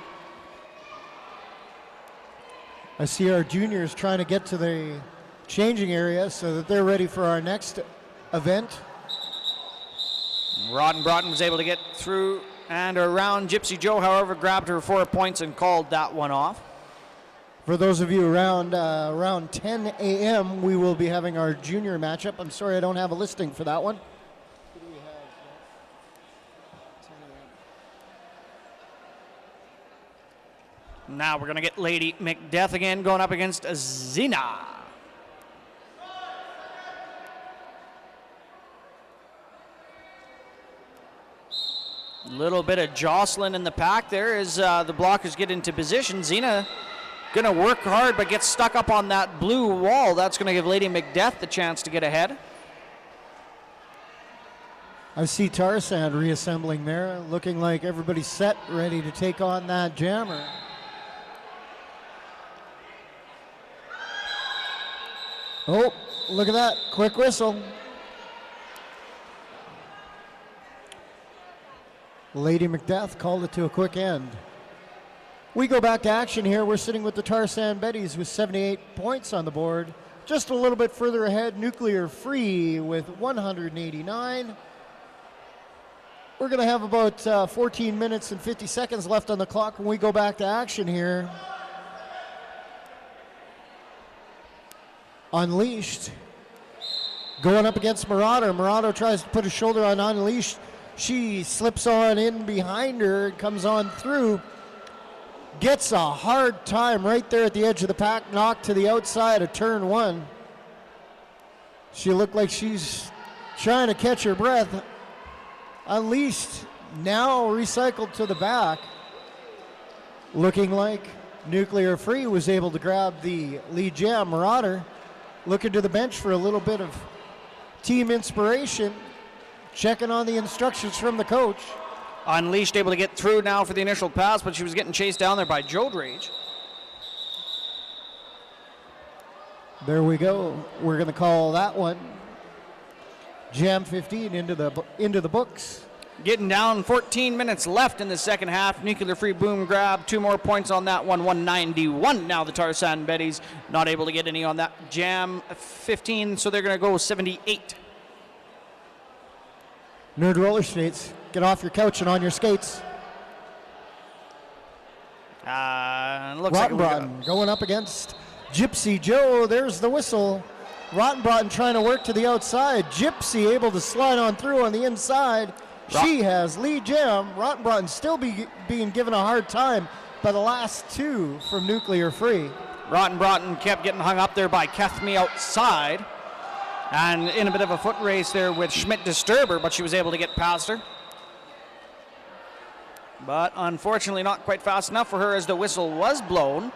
I see our juniors trying to get to the changing area so that they're ready for our next event. Rotten Broughton was able to get through and around. Gypsy Joe, however, grabbed her 4 points and called that one off. For those of you around 10 a.m., we will be having our junior matchup. I'm sorry I don't have a listing for that one. Who do we have? 10 a.m. Now we're going to get Lady Macbeth again going up against Xena. Little bit of jostling in the pack there as the blockers get into position. Xena going to work hard but gets stuck up on that blue wall. That's going to give Lady Macbeth the chance to get ahead. I see Tarzan reassembling there, looking like everybody's set, ready to take on that jammer. Oh, look at that, quick whistle. Lady Macbeth called it to a quick end. We go back to action here. We're sitting with the Tarzan Betties with 78 points on the board. Just a little bit further ahead, Nuclear Free with 189. We're going to have about 14 minutes and 50 seconds left on the clock when we go back to action here. Unleashed going up against Marauder. Marauder tries to put a shoulder on Unleashed. She slips on in behind her, comes on through, gets a hard time right there at the edge of the pack, knocked to the outside of turn 1. She looked like she's trying to catch her breath. Unleashed, now recycled to the back. Looking like Nuclear Free was able to grab the lead jam. Marauder looking to the bench for a little bit of team inspiration. checking on the instructions from the coach. Unleashed able to get through now for the initial pass, but she was getting chased down there by Joe Drage. There we go. We're going to call that one Jam 15 into the books. Getting down, 14 minutes left in the second half. Nuclear Free Boom grab 2 more points on that one, 191. Now the Tarzan Betties not able to get any on that. Jam 15, so they're going to go 78. Nerd roller skates, get off your couch and on your skates. Looks like Rottenbrotten going up against Gypsy Joe. There's the whistle. Rottenbrotten trying to work to the outside. Gypsy able to slide on through on the inside. She has lead jam. Rottenbrotten still being given a hard time by the last 2 from Nuclear Free. Rottenbrotten kept getting hung up there by Kethme outside. And in a bit of a foot race there with Schmidt Disturber, but she was able to get past her. But unfortunately not quite fast enough for her as the whistle was blown.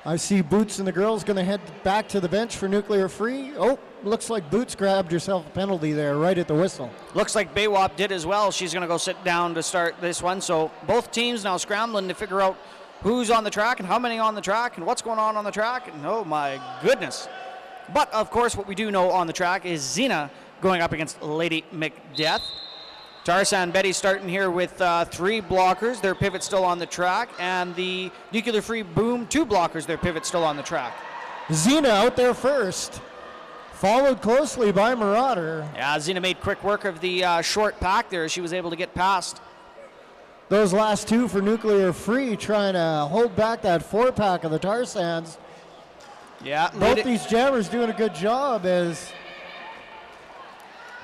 I see Boots and the girls going to head back to the bench for Nuclear Free. Oh, looks like Boots grabbed herself a penalty there right at the whistle. Looks like Baywap did as well. She's going to go sit down to start this one. So both teams now scrambling to figure out who's on the track and how many on the track and what's going on the track. And oh my goodness. But of course what we do know on the track is Xena going up against Lady Macbeth. Tarzan Betty starting here with 3 blockers. Their pivot still on the track. And the Nuclear Free Boom, 2 blockers. Their pivot still on the track. Xena out there first. Followed closely by Marauder. Yeah, Xena made quick work of the short pack there. She was able to get past. Those last 2 for Nuclear Free trying to hold back that 4-pack of the Tarzans. Yeah. Both these jammers doing a good job as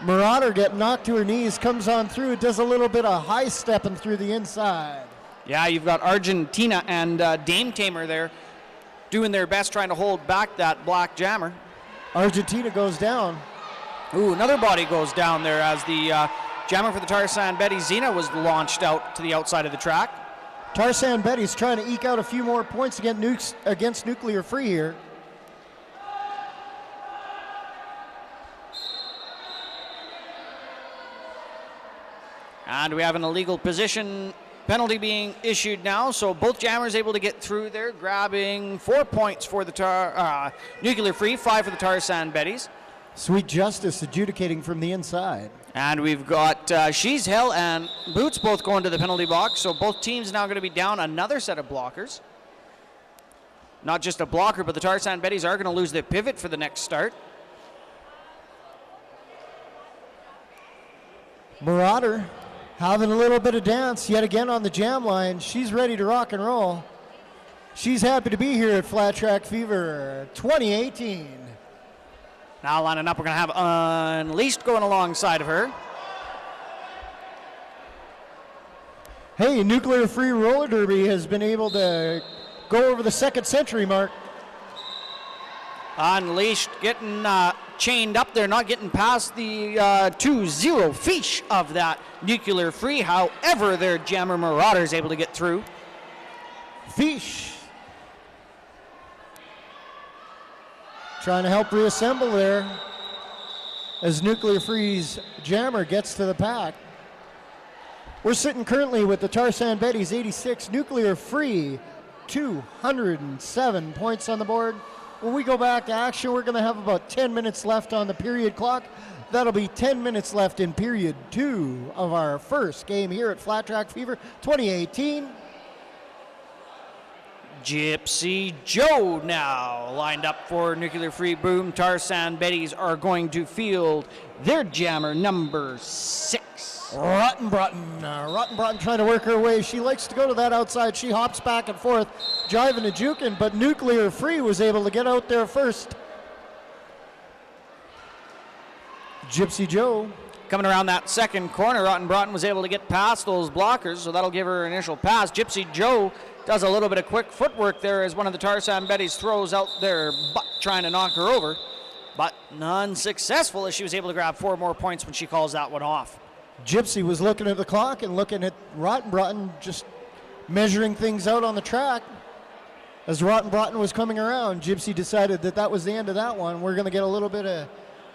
Marauder getting knocked to her knees, comes on through, does a little bit of high stepping through the inside. Yeah, you've got Argentina and Dame Tamer there doing their best trying to hold back that black jammer. Argentina goes down. Ooh, another body goes down there as the jammer for the Tarzan Betty Xena was launched out to the outside of the track. Tarzan Betty's trying to eke out a few more points against Nuclear Free here. And we have an illegal position penalty being issued now, so both jammers able to get through there, grabbing 4 points for the Nuclear Free, 5 for the Tarzan Betties. Sweet Justice adjudicating from the inside. And we've got She's Hell and Boots both going to the penalty box, so both teams now going to be down another set of blockers. Not just a blocker, but the Tarzan Betties are going to lose their pivot for the next start. Marauder having a little bit of dance yet again on the jam line. She's ready to rock and roll. She's happy to be here at Flat Track Fever 2018. Now lining up, we're going to have Unleashed going alongside of her. Hey, Nuclear Free Roller Derby has been able to go over the 2nd century mark. Unleashed getting chained up there, not getting past the 2-0 fiche of that Nuclear Free. However, their jammer Marauder is able to get through. Fiche trying to help reassemble there as Nuclear Free's jammer gets to the pack. We're sitting currently with the Tarzan Betties 86, Nuclear Free 207 points on the board. When we go back to action, we're going to have about 10 minutes left on the period clock. That'll be 10 minutes left in period 2 of our first game here at Flat Track Fever 2018. Gypsy Joe now lined up for Nuclear Free Boom. Tarzan Betties are going to field their jammer number 6. Rottenbrotten trying to work her way. She likes to go to that outside. She hops back and forth, jiving and juking, but Nuclear Free was able to get out there first. Gypsy Joe. Coming around that second corner, Rottenbrotten was able to get past those blockers, so that'll give her an initial pass. Gypsy Joe does a little bit of quick footwork there as one of the Tarzan Betties throws out their butt trying to knock her over, but unsuccessful as she was able to grab 4 more points when she calls that one off. Gypsy was looking at the clock and looking at Rottenbrotten, just measuring things out on the track. As Rottenbrotten was coming around, Gypsy decided that was the end of that one. We're going to get a little bit of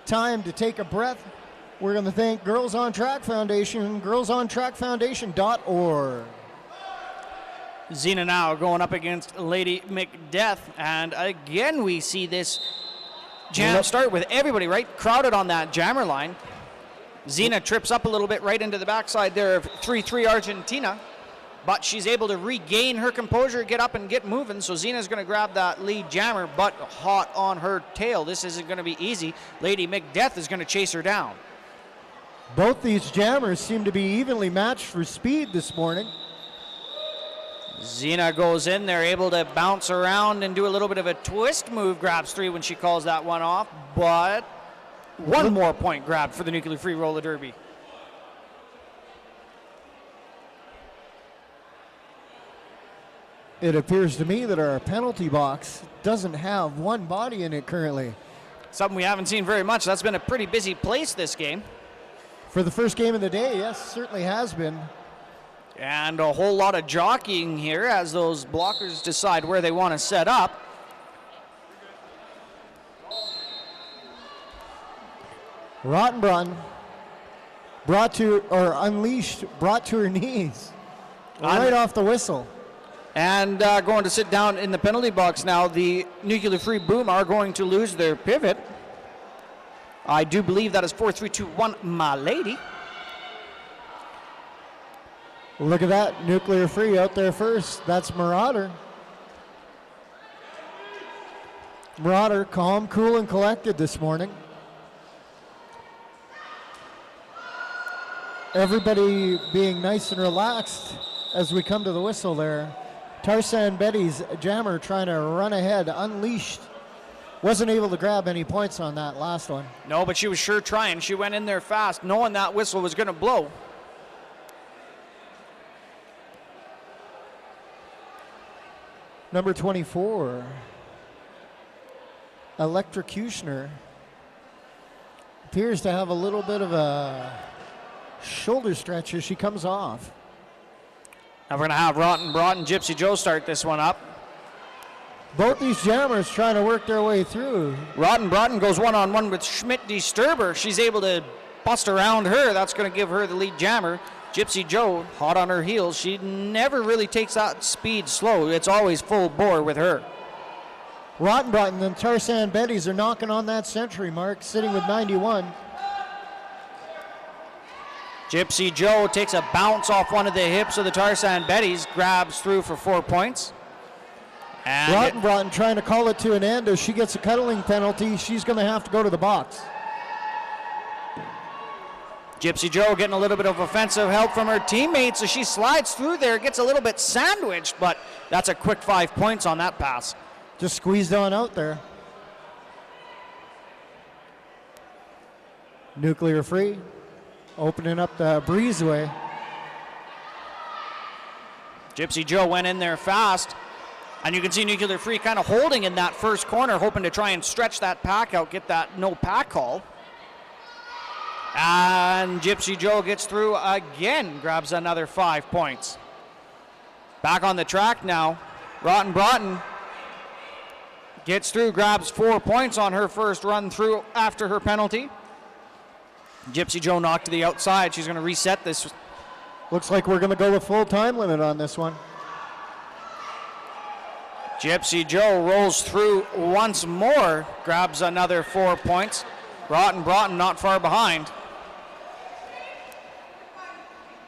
time to take a breath. We're going to thank Girls on Track Foundation, girlsontrackfoundation.org. Xena now going up against Lady McDeath, and again we see this jam start with everybody right crowded on that jammer line. Xena trips up a little bit right into the backside there of 3-3 Argentina, but she's able to regain her composure, get up and get moving, so Xena's going to grab that lead jammer, but hot on her tail. This isn't going to be easy. Lady McDeath is going to chase her down. Both these jammers seem to be evenly matched for speed this morning. Xena goes in there, able to bounce around and do a little bit of a twist move, grabs 3 when she calls that one off, but one more point grab for the Nuclear Free Roller Derby. It appears to me that our penalty box doesn't have one body in it currently. Something we haven't seen very much. That's been a pretty busy place this game. For the first game of the day, yes, certainly has been. And a whole lot of jockeying here as those blockers decide where they want to set up. Rottenbrunn brought to her knees right off the whistle. And going to sit down in the penalty box now. The Nuclear Free Boom are going to lose their pivot. I do believe that is 4-3-2-1, my lady. Look at that, Nuclear Free out there first. That's Marauder. Marauder, calm, cool, and collected this morning. Everybody being nice and relaxed as we come to the whistle there. Tarzan Betty's jammer trying to run ahead, unleashed. Wasn't able to grab any points on that last one. No, but she was sure trying. She went in there fast, knowing that whistle was going to blow. Number 24, Electrocutioner, appears to have a little bit of a shoulder stretch as she comes off. Now we're going to have Rottenbrot and Gypsy Joe start this one up. Both these jammers trying to work their way through. Rottenbrot goes one-on-one with Schmidt Disturber. She's able to bust around her. That's going to give her the lead jammer. Gypsy Joe, hot on her heels. She never really takes that speed slow. It's always full bore with her. Rottenbrot and Tarzan Betty's are knocking on that century mark, sitting with 91. Gypsy Joe takes a bounce off one of the hips of the Tarzan Betty's, grabs through for 4 points. And Rottenbrot trying to call it to an end as she gets a cuddling penalty. She's going to have to go to the box. Gypsy Joe getting a little bit of offensive help from her teammates as she slides through there, gets a little bit sandwiched, but that's a quick 5 points on that pass. Just squeezed on out there. Nuclear Free, opening up the breezeway. Gypsy Joe went in there fast, and you can see Nuclear Free kind of holding in that first corner, hoping to try and stretch that pack out, get that no pack call. And Gypsy Joe gets through again, grabs another 5 points. Back on the track now. Rottenbrot gets through, grabs 4 points on her first run through after her penalty. Gypsy Joe knocked to the outside. She's going to reset this. Looks like we're going to go with full time limit on this one. Gypsy Joe rolls through once more, grabs another 4 points. Rottenbrot not far behind.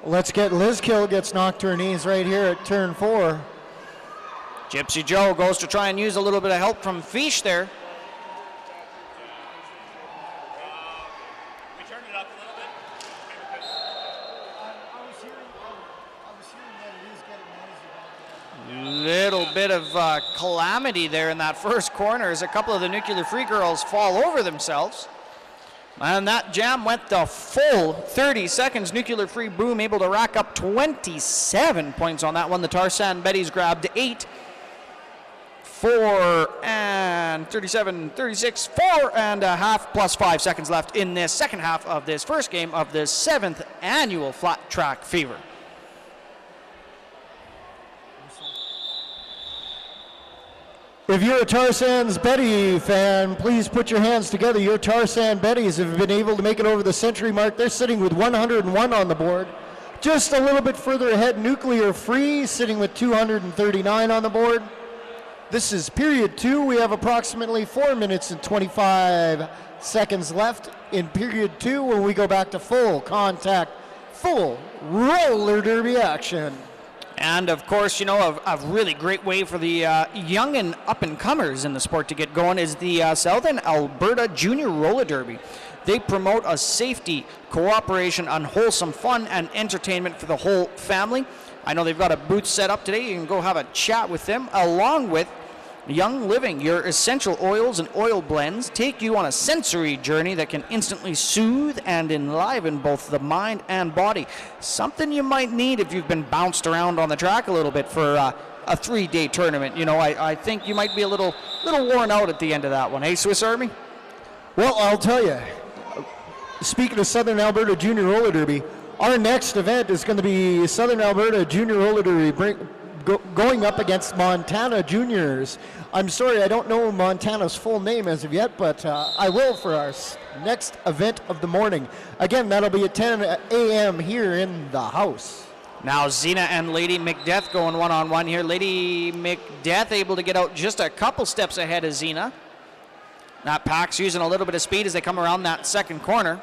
Let's get Liz Kill gets knocked to her knees right here at turn 4. Gypsy Joe goes to try and use a little bit of help from Fish there. We turned it up a little bit. I was hearing that it is getting noisy. Little bit of calamity there in that first corner as a couple of the Nuclear Free girls fall over themselves. And that jam went the full 30 seconds. Nuclear Free Boom able to rack up 27 points on that one. The Tarzan Betty's grabbed 8. 4 and 37, 36, 4 and a half plus 5 seconds left in this second half of this first game of the 7th annual Flat Track Fever. If you're a Tarzan's Betty fan, please put your hands together. Your Tarzan Bettys have been able to make it over the century mark. They're sitting with 101 on the board. Just a little bit further ahead, Nuclear Free sitting with 239 on the board. This is period 2. We have approximately 4 minutes and 25 seconds left in period 2 when we go back to full contact, full roller derby action. And of course, you know, a really great way for the young and up-and-comers in the sport to get going is the Southern Alberta Junior Roller Derby. They promote a safety, cooperation, unwholesome fun, and entertainment for the whole family. I know they've got a booth set up today. You can go have a chat with them, along with Young Living. Your essential oils and oil blends take you on a sensory journey that can instantly soothe and enliven both the mind and body. Something you might need if you've been bounced around on the track a little bit for a 3-day tournament. You know, I think you might be a little worn out at the end of that one. Hey, Swiss Army? Well, I'll tell you, speaking of Southern Alberta Junior Roller Derby, our next event is going to be Southern Alberta Junior Roller Derby going up against Montana Juniors. I'm sorry, I don't know Montana's full name as of yet, but I will for our next event of the morning. Again, that'll be at 10 a.m. here in the house. Now Zena and Lady Macbeth going one-on-one here. Lady Macbeth able to get out just a couple steps ahead of Zena. That pack's using a little bit of speed as they come around that second corner.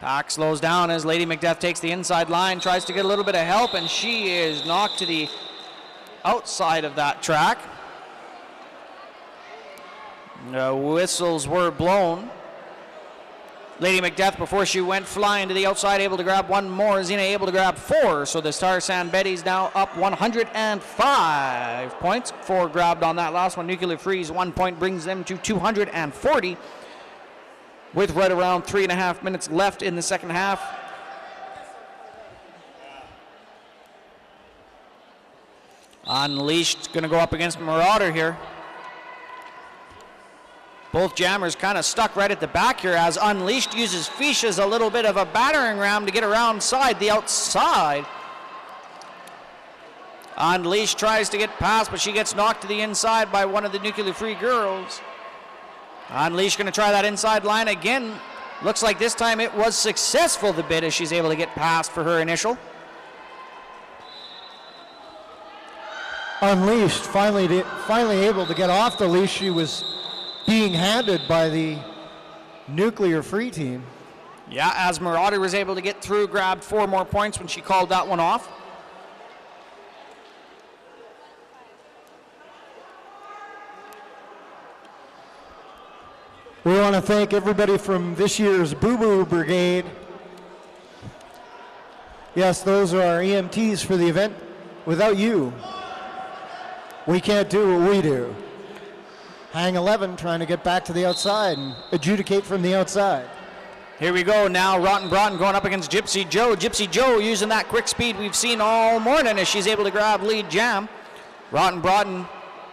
Pack slows down as Lady Macbeth takes the inside line, tries to get a little bit of help, and she is knocked to the outside of that track. The whistles were blown. Lady Macbeth, before she went flying to the outside, able to grab one more. Zena able to grab 4. So the Tarzan Betty's now up 105 points. 4 grabbed on that last one. Nuclear Freeze 1 point brings them to 240. With right around 3.5 minutes left in the second half. Unleashed going to go up against Marauder here. Both jammers kind of stuck right at the back here as Unleashed uses Fish as a little bit of a battering ram to get around the outside. Unleashed tries to get past, but she gets knocked to the inside by one of the Nuclear Free girls. Unleashed going to try that inside line again. Looks like this time it was successful, the bid, as she's able to get past for her initial. Unleashed finally able to get off the leash. She was being handed by the Nuclear Free team. Yeah, as Marauder was able to get through, grabbed 4 more points when she called that one off. We want to thank everybody from this year's Boo Boo Brigade. Yes, those are our EMTs for the event. Without you, we can't do what we do. Hang 11 trying to get back to the outside and adjudicate from the outside. Here we go now. Rotten Broughton going up against Gypsy Joe. Gypsy Joe using that quick speed we've seen all morning as she's able to grab lead jam. Rotten Broughton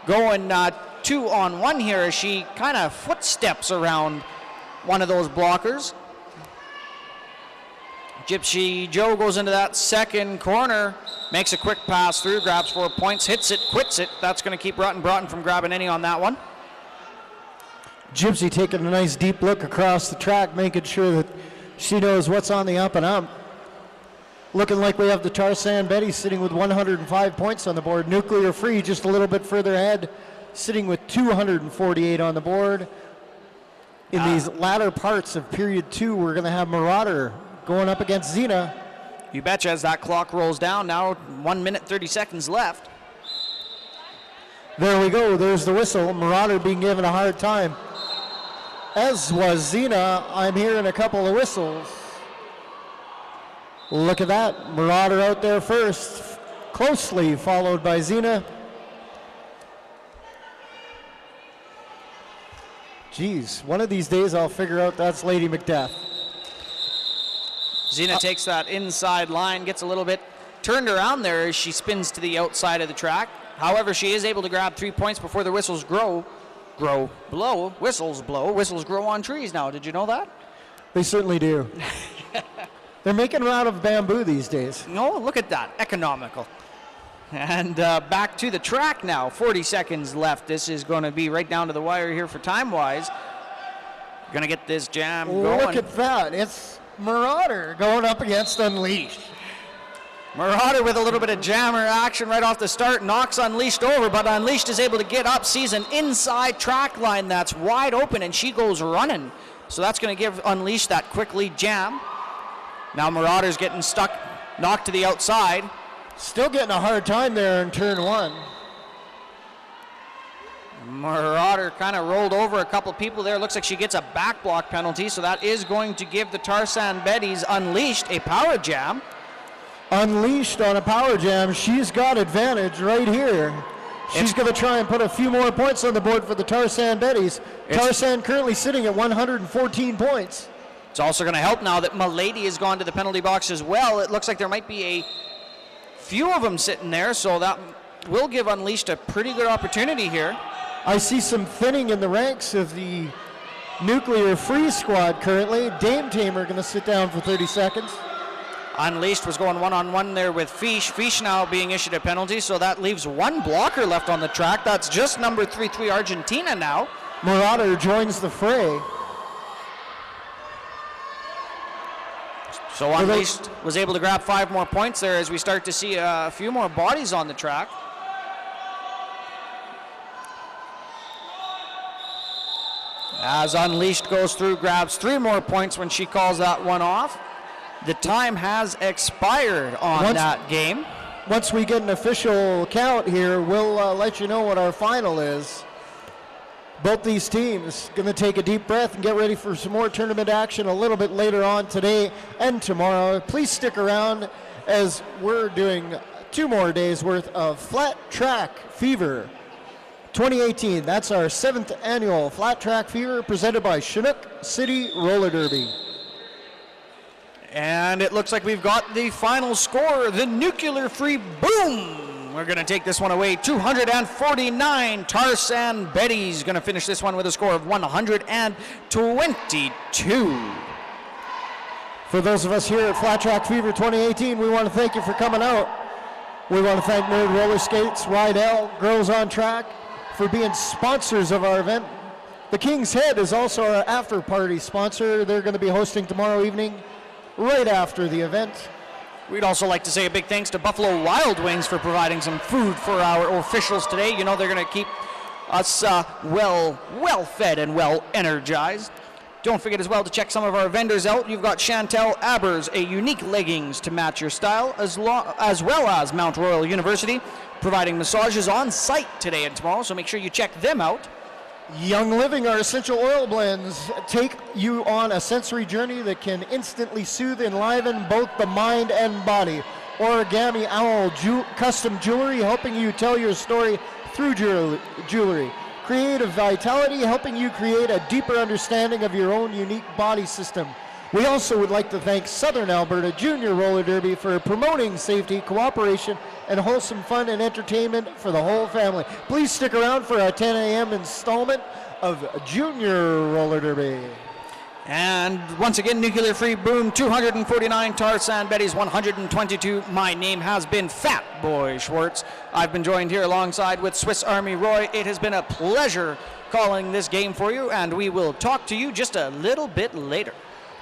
going 2-on-1 here as she kind of footsteps around one of those blockers. Gypsy Joe goes into that second corner, makes a quick pass through, grabs 4 points, hits it, quits it. That's going to keep Rotten Broughton from grabbing any on that one. Gypsy taking a nice deep look across the track, making sure that she knows what's on the up and up. Looking like we have the Tarzan Betty sitting with 105 points on the board. Nuclear Free just a little bit further ahead, sitting with 248 on the board. In these latter parts of period 2, we're going to have Marauder going up against Zena. You betcha, as that clock rolls down. Now 1 minute 30 seconds left. There we go. There's the whistle. Marauder being given a hard time. As was Zena. I'm hearing a couple of whistles. Look at that. Marauder out there first, closely followed by Zena. Geez, one of these days I'll figure out that's Lady Macbeth. Zena takes that inside line, gets a little bit turned around there as she spins to the outside of the track. However, she is able to grab 3 points before the whistles blow. Whistles blow. Whistles grow on trees now. Did you know that? They certainly do. They're making them out of bamboo these days. No, look at that. Economical. And back to the track now. 40 seconds left. This is going to be right down to the wire here for time-wise. Going to get this jam going. Look at that. It's Marauder going up against Unleashed. Marauder with a little bit of jammer action right off the start, knocks Unleashed over, but Unleashed is able to get up, sees an inside track line that's wide open, and she goes running. So that's going to give Unleashed that quick lead jam. Now Marauder's getting stuck, knocked to the outside. Still getting a hard time there in turn one. Marauder kind of rolled over a couple people there. Looks like she gets a back block penalty, so that is going to give the Tarzan Betty's Unleashed a power jam. Unleashed on a power jam. She's got advantage right here. She's going to try and put a few more points on the board for the Tarzan Betty's. Tarzan currently sitting at 114 points. It's also going to help now that Milady has gone to the penalty box as well. It looks like there might be a few of them sitting there, so that will give Unleashed a pretty good opportunity here. I see some thinning in the ranks of the Nuclear Free squad currently. Dame Tamer going to sit down for 30 seconds. Unleashed was going one-on-one there with Fish. Fish now being issued a penalty, so that leaves one blocker left on the track. That's just number 3-3 Argentina now. Marauder joins the fray. So Unleashed was able to grab 5 more points there as we start to see a few more bodies on the track. As Unleashed goes through, grabs 3 more points when she calls that one off. The time has expired on that game. Once we get an official count here, we'll let you know what our final is. Both these teams going to take a deep breath and get ready for some more tournament action a little bit later on today and tomorrow. Please stick around as we're doing 2 more days worth of Flat Track Fever 2018. That's our 7th annual Flat Track Fever presented by Chinook City Roller Derby. And it looks like we've got the final score, the Nuclear Free Boom. We're going to take this one away, 249. Tarzan Betty's going to finish this one with a score of 122. For those of us here at Flat Track Fever 2018, we want to thank you for coming out. We want to thank Nerd Roller Skates, Rydell, Girls on Track for being sponsors of our event. The King's Head is also our after-party sponsor. They're going to be hosting tomorrow evening right after the event. We'd also like to say a big thanks to Buffalo Wild Wings for providing some food for our officials today. You know they're going to keep us well fed and well energized. Don't forget as well to check some of our vendors out. You've got Chantel Abers, a unique leggings to match your style, as well as Mount Royal University, providing massages on site today and tomorrow, so make sure you check them out. Young Living, our essential oil blends, take you on a sensory journey that can instantly soothe and enliven both the mind and body. Origami Owl custom jewelry, helping you tell your story through jewelry. Creative Vitality, helping you create a deeper understanding of your own unique body system. We also would like to thank Southern Alberta Junior Roller Derby for promoting safety, cooperation, and wholesome fun and entertainment for the whole family. Please stick around for our 10 a.m. installment of Junior Roller Derby. And once again, Nuclear Free Boom, 249, Tarzan Betty's 122. My name has been Fat Boy Schwartz. I've been joined here alongside with Swiss Army Roy. It has been a pleasure calling this game for you, and we will talk to you just a little bit later.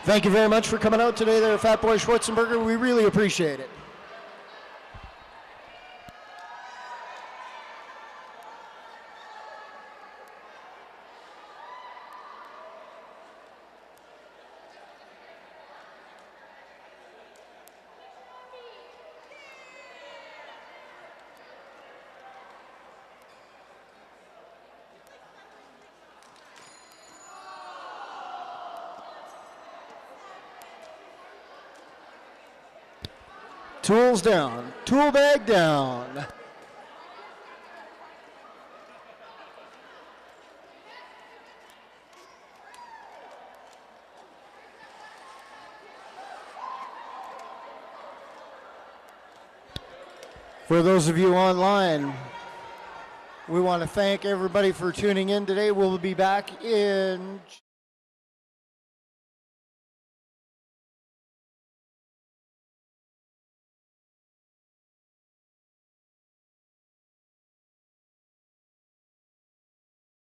Thank you very much for coming out today there, Fat Boy Schwarzenberger. We really appreciate it. Tools down, tool bag down. For those of you online, we want to thank everybody for tuning in today. We'll be back in